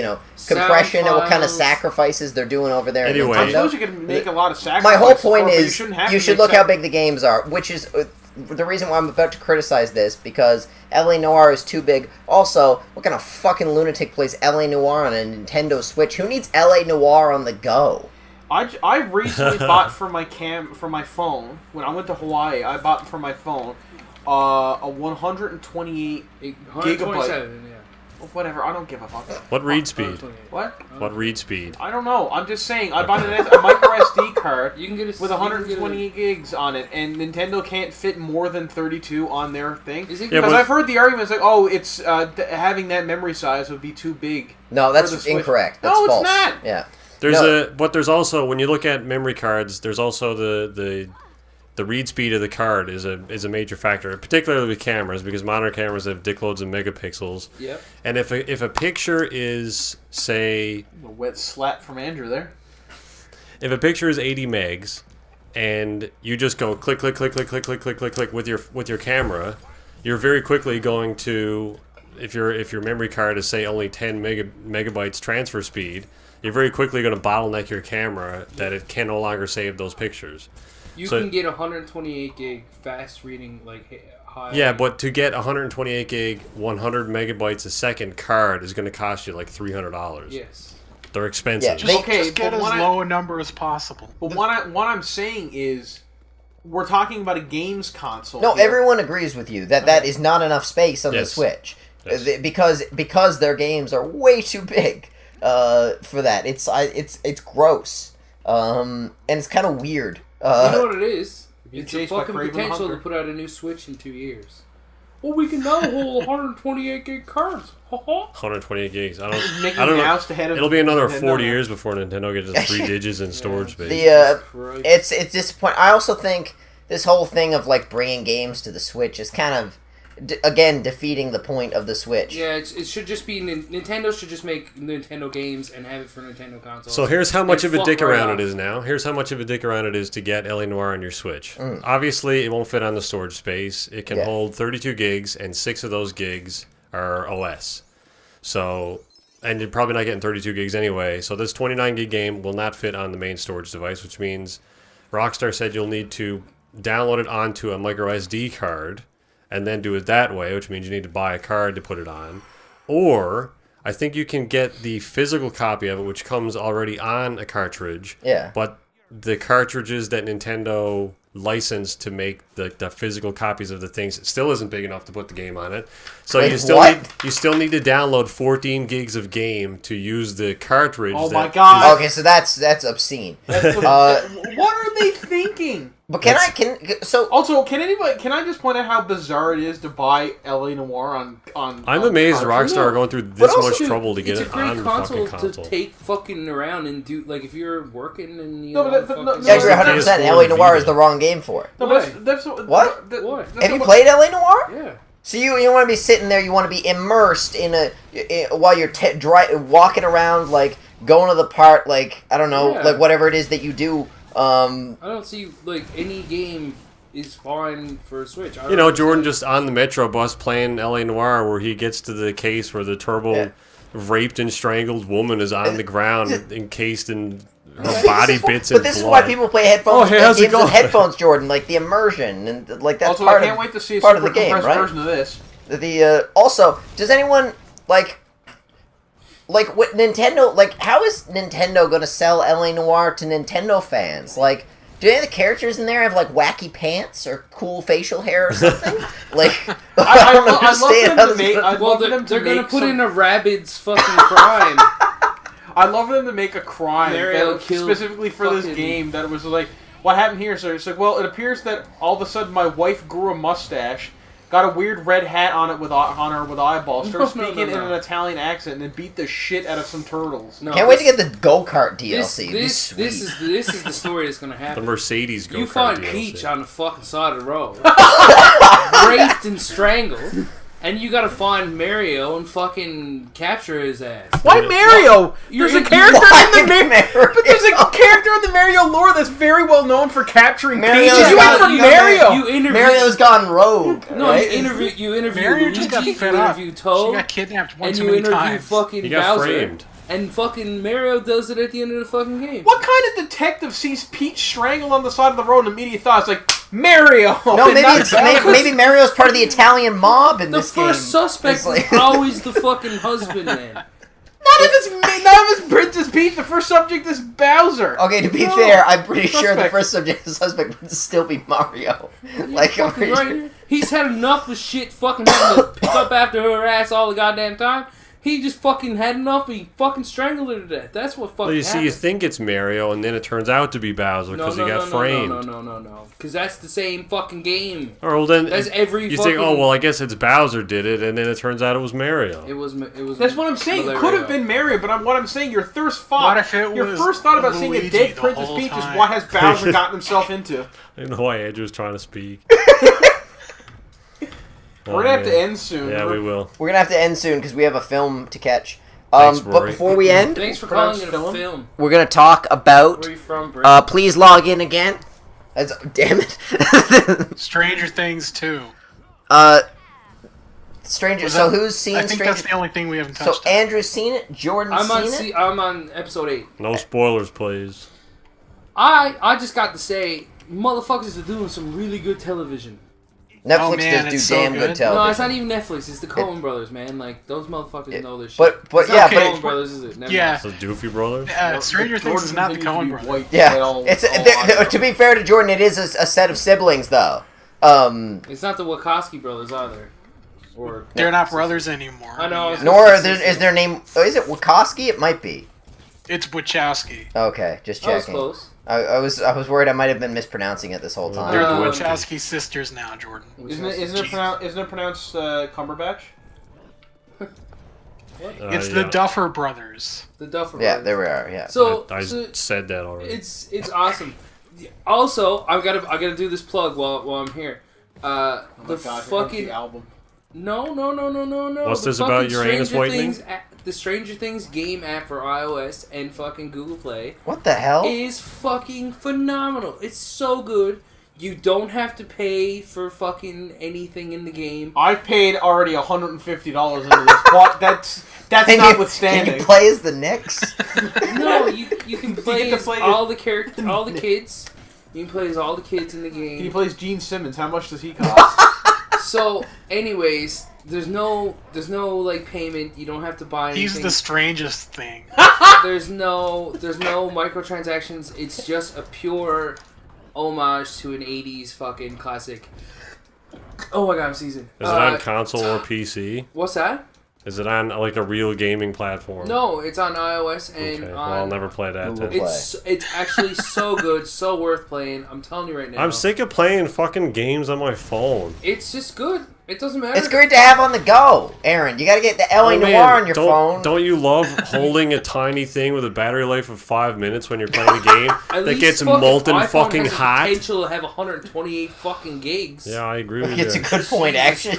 compression and what kind of sacrifices they're doing over there. Anyway, I suppose you can make a lot of sacrifices. My whole point is you should look how big the games are, which is the reason why I'm about to criticize this, because L.A. Noire is too big. Also, what kind of fucking lunatic plays L.A. Noire on a Nintendo Switch? Who needs L.A. Noire on the go? I recently bought for my phone when I went to Hawaii. I bought for my phone a 128 gigabyte. Whatever, I don't give a fuck. What read speed? What? What read speed? I don't know. I'm just saying. I bought a micro SD card You can get with 128 gigs on it, and Nintendo can't fit more than 32 on their thing. Is it? Yeah, Because but- I've heard the arguments like, oh, it's having that memory size would be too big. No, for the that's Switch. incorrect. That's No, it's false. not. Yeah. There's also, when you look at memory cards, there's also the read speed of the card is a major factor, particularly with cameras, because modern cameras have dickloads of megapixels. Yep. And if a picture is, say, A wet slap from Andrew there. if a picture is 80 megs, and you just go click click click click click click click click click with your camera, you're very quickly going to, if your memory card is say only 10 megabytes transfer speed, you're very quickly going to bottleneck your camera that it can no longer save those pictures. You So- can get 128 gig fast reading, high. Yeah, but to get 128 gig, 100 megabytes a second card is going to cost you like $300. Yes. They're expensive. Yeah, Okay, Just get but as what low a number as possible. But what I'm saying is, we're talking about a games console. No, here. everyone agrees with you that is not enough space on the Yes. Switch. Yes. Because their games are way too big for that. It's gross. And it's kind of weird. You know what it is? you It's a chased by fucking Kraven the potential Hunter. to put out a new Switch in 2 years. Well, we can now hold 128 gig cards. 128 gigs. I don't Making know. Mouse ahead of It'll be another Nintendo 40 now. years before Nintendo gets to 3 digits in storage space. It's disappointing. I also think this whole thing of bringing games to the Switch is kind of again defeating the point of the Switch. Yeah, it should just be Nintendo should just make Nintendo games and have it for Nintendo consoles. So here's how much of a fuck dick right around off. it is now. Here's how much of a dick around it is to get L.A. Noire on your Switch. Obviously, it won't fit on the storage space. It can hold 32 gigs, and 6 of those gigs are OS. So, and you're probably not getting 32 gigs anyway. So this 29 gig game will not fit on the main storage device, which means Rockstar said you'll need to download it onto a micro SD card and then do it that way, which means you need to buy a card to put it on. Or I think you can get the physical copy of it, which comes already on a cartridge. Yeah. But the cartridges that Nintendo licensed to make the physical copies of the things still isn't big enough to put the game on it. So Wait, you still what? need to download 14 gigs of game to use the cartridge. Oh that my God. Okay, so that's obscene. What are they thinking? But can Also, can I just point out how bizarre it is to buy L.A. Noire on I'm amazed cartridge? Rockstar are going through this also, much dude, trouble to get It's a it great on the console fucking to console. take fucking around and do, if you're working and you No, know, but fucking... no, yeah, I agree no, 100%. PS4 L.A. Noire is Vita. the wrong game for it. No, Why? that's What? Why? Have you played L.A. Noire? Yeah. So you want to be sitting there, you want to be immersed while you're walking around, going to the park, I don't know, Yeah. whatever it is that you do. I don't see, any game is fine for a Switch. You know, Jordan just on the Metro bus playing L.A. Noire, where he gets to the case where the turbo raped and strangled woman is on the ground, encased in her body bits and But this blood. is why people play headphones. Oh, hey, how's it games with going? headphones, Jordan, the immersion and that's Also, part I can't of wait to see a part of super the game, compressed right? version of this. Also, does anyone what Nintendo how is Nintendo gonna sell L.A. Noire to Nintendo fans? Do any of the characters in there have wacky pants or cool facial hair or something? I don't understand. I'd love for them to they're make gonna put some- in a Rabbids fucking crime. I'd love for them to make a crime Mario that, killed specifically for this fucking- game that was what happened here? So it's well, it appears that all of a sudden my wife grew a mustache, got a weird red hat on it with eyeballs, started No, no, speaking no, no. in an Italian accent, and then beat the shit out of some turtles. No, Can't wait to get the go-kart DLC. This is the story that's gonna The happen. Mercedes go-kart You find DLC. Peach on the fucking side of the road, raped and strangled. And you gotta find Mario and fucking capture his ass. Why Mario? You're There's a in- character Why in the Mario? But there's a character in the Mario lore that's very well known for capturing Mario's Peach. You went got- for you- Mario. You interview. Mario's gone rogue. No, right? you interview Mario Luigi. just got You fed up. interview She Toad. got kidnapped one And too you many interview times. fucking He got Bowser. framed. And fucking Mario does it at the end of the fucking game. What kind of detective sees Peach strangled on the side of the road and immediate thoughts like Mario? No, and maybe not it's Bowser? maybe Mario's part of the Italian mob in The this game. first suspect It's like- is always the fucking husband, man. None of it's Princess Peach. The first subject is Bowser. Okay, to be No. fair, I'm pretty sure the Suspect. first suspect would still be Mario. Like, I'm Fucking pretty right. sure. He's had enough of shit fucking having to pick up after her ass all the goddamn time. He just fucking had enough and he fucking strangled her to death. That's what fucking Well, you see, happened. you think it's Mario, and then it turns out to be Bowser because he got framed. No. Because that's the same fucking game. Or well, then That's every you fucking... think, oh well, I guess it's Bowser did it, and then it turns out it was Mario. It was. That's what I'm saying. It could have been Mario, but what I'm saying, your first thought, What if it your was first thought about seeing a Luigi dead the Princess whole Peach is time? what has Bowser gotten himself into. I don't know why Andrew's trying to speak. We're gonna have to end soon. Yeah, we will. We're gonna have to end soon because we have a film to catch. Thanks, But Rory. before we end, Thanks for calling it a Film? film. we're gonna talk about. Where are you from, Brent? Please log in again. Damn it. Stranger Things 2. Stranger. Was So that- who's seen I think Stranger? that's the only thing we haven't So touched on. Andrew's seen it. Jordan's seen it. I'm on episode 8. No spoilers, please. I just got to say, motherfuckers are doing some really good television. Netflix Oh, man, does do it's so damn good good. television. No, it's not even Netflix. It's the Coen Brothers, man. Like those motherfuckers know their shit. but It's yeah, not but Coen it- Brothers, is it? Never Yeah. mind. So Doofy Brothers. Stranger Things is not the Coen Brothers. Yeah, to be fair to Jordan, it is a set of siblings though. It's not the Wachowski brothers either. Or They're not brothers anymore. I know, I was- Nor is their name. Oh, is it Wachowski? It might be. It's Wachowski. Okay, just That was checking. close. I was worried I might have been mispronouncing it this whole time. They're the Uh, Wachowski sisters now, Jordan. Isn't it pronounced Cumberbatch? It's the Duffer Brothers. The Duffer Yeah, Brothers. there we are. Yeah. So, I so said that already. it's awesome. Also, I gotta do this plug while I'm here. The fucking album. no. What's The this about fucking your anus Stranger whitening? Things the Stranger Things game app for iOS and fucking Google Play What the hell? is fucking phenomenal. It's so good. You don't have to pay for fucking anything in the game. I've paid already $150 into this. But that's Can notwithstanding. you play as the Knicks? No, you can play, to as play all the characters, all the kids. You can play as all the kids in the game. He plays Gene Simmons. How much does he cost? So, anyways, there's no like payment. You don't have to buy anything. He's the strangest thing. There's no microtransactions. It's just a pure homage to an '80s fucking classic. Oh my god, I'm seasoned. Is it on console or PC? What's that? Is it on like a real gaming platform? No, it's on iOS and Okay, well, on. I'll never play that Google then. Play. It's actually so good, so worth playing. I'm telling you right now. I'm sick of playing fucking games on my phone. It's just good. It doesn't matter. It's great to have on the go, Aaron. You gotta get the LA Oh, man, Noir on your don't, phone. Don't you love holding a tiny thing with a battery life of 5 minutes when you're playing a game At that least gets fucking molten iPhone fucking has the hot? potential to have 128 fucking gigs. Yeah, I agree with It's a you. good point, actually.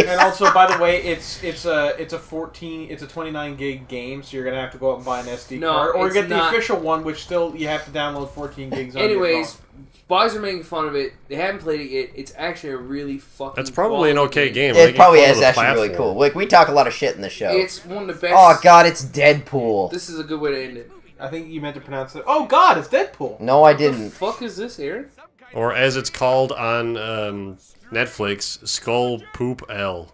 and also, by the way, it's a 29 gig game, so you're gonna have to go out and buy an SD No, card, or it's get the not. official one, which still you have to download 14 gigs. On your Anyways, phone. boys are making fun of it. They haven't played it yet. It's actually a really fucking. That's probably an quality okay game. It probably Making is fun of the actually really platform. cool. Like, we talk a lot of shit in the show. It's one of the best. Oh god, it's Deadpool. This is a good way to end it. I think you meant to pronounce it. Oh God, it's Deadpool. No, I What the didn't. fuck is this, Aaron? Or as it's called on Netflix, Skull Poop L.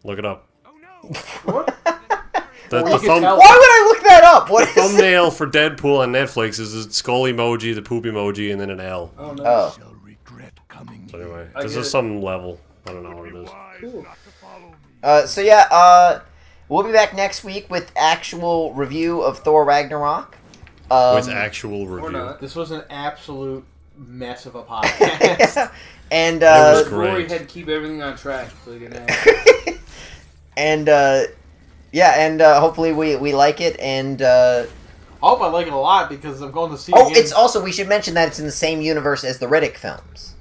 Look it up. What? The, Well, you can tell- Why would I look that up? What is it? thumbnail for Deadpool on Netflix is the skull emoji, the poop emoji, and then an L. Oh no. Oh. So anyway, I this get is it. some level. I don't know what it is. Cool. So yeah, we'll be back next week with actual review of Thor Ragnarok. With actual Or review. not. This was an absolute mess of a podcast. and It was Rory great. had to keep everything on track so he can have. and yeah, and hopefully we like it. And I hope I like it a lot because I'm going to see. oh, it again. it's also, we should mention that it's in the same universe as the Riddick films,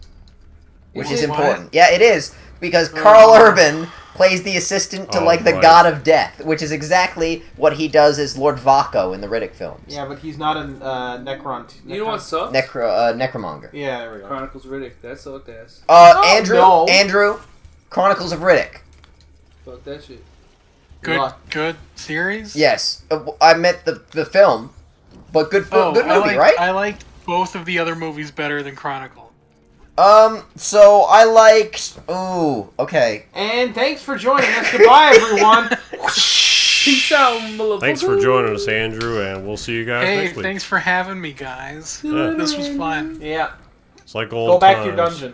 which is What? important. Yeah, it is. because Carl Urban plays the assistant to the god of death, which is exactly what he does as Lord Vaco in the Riddick films. Yeah, but he's not a Necron. You know what sucks? Necromonger. Yeah, there we go. Chronicles of Riddick. That sucked ass. Andrew, Chronicles of Riddick. Fuck that shit. Good series? Yes. I meant the film, but good movie, right? I liked both of the other movies better than Chronicle. So I liked... Ooh, okay. And thanks for joining us. Goodbye, everyone. Peace out, motherfucker. Thanks for joining us, Andrew, and we'll see you guys next week. Thanks for having me, guys. Yeah. This was fun. Yeah. It's like old Go back times. to your dungeon.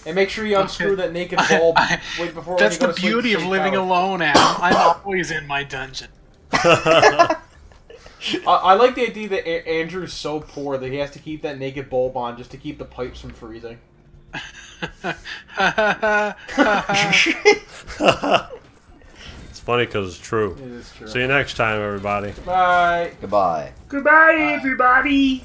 And make sure you unscrew that naked bulb right before That's you go the to sleep beauty to of save living power. alone, Adam. I'm always in my dungeon. I like the idea that Andrew's so poor that he has to keep that naked bulb on just to keep the pipes from freezing. It's funny because it's true. It is true. See you next time, everybody. Bye. Goodbye. Goodbye, everybody.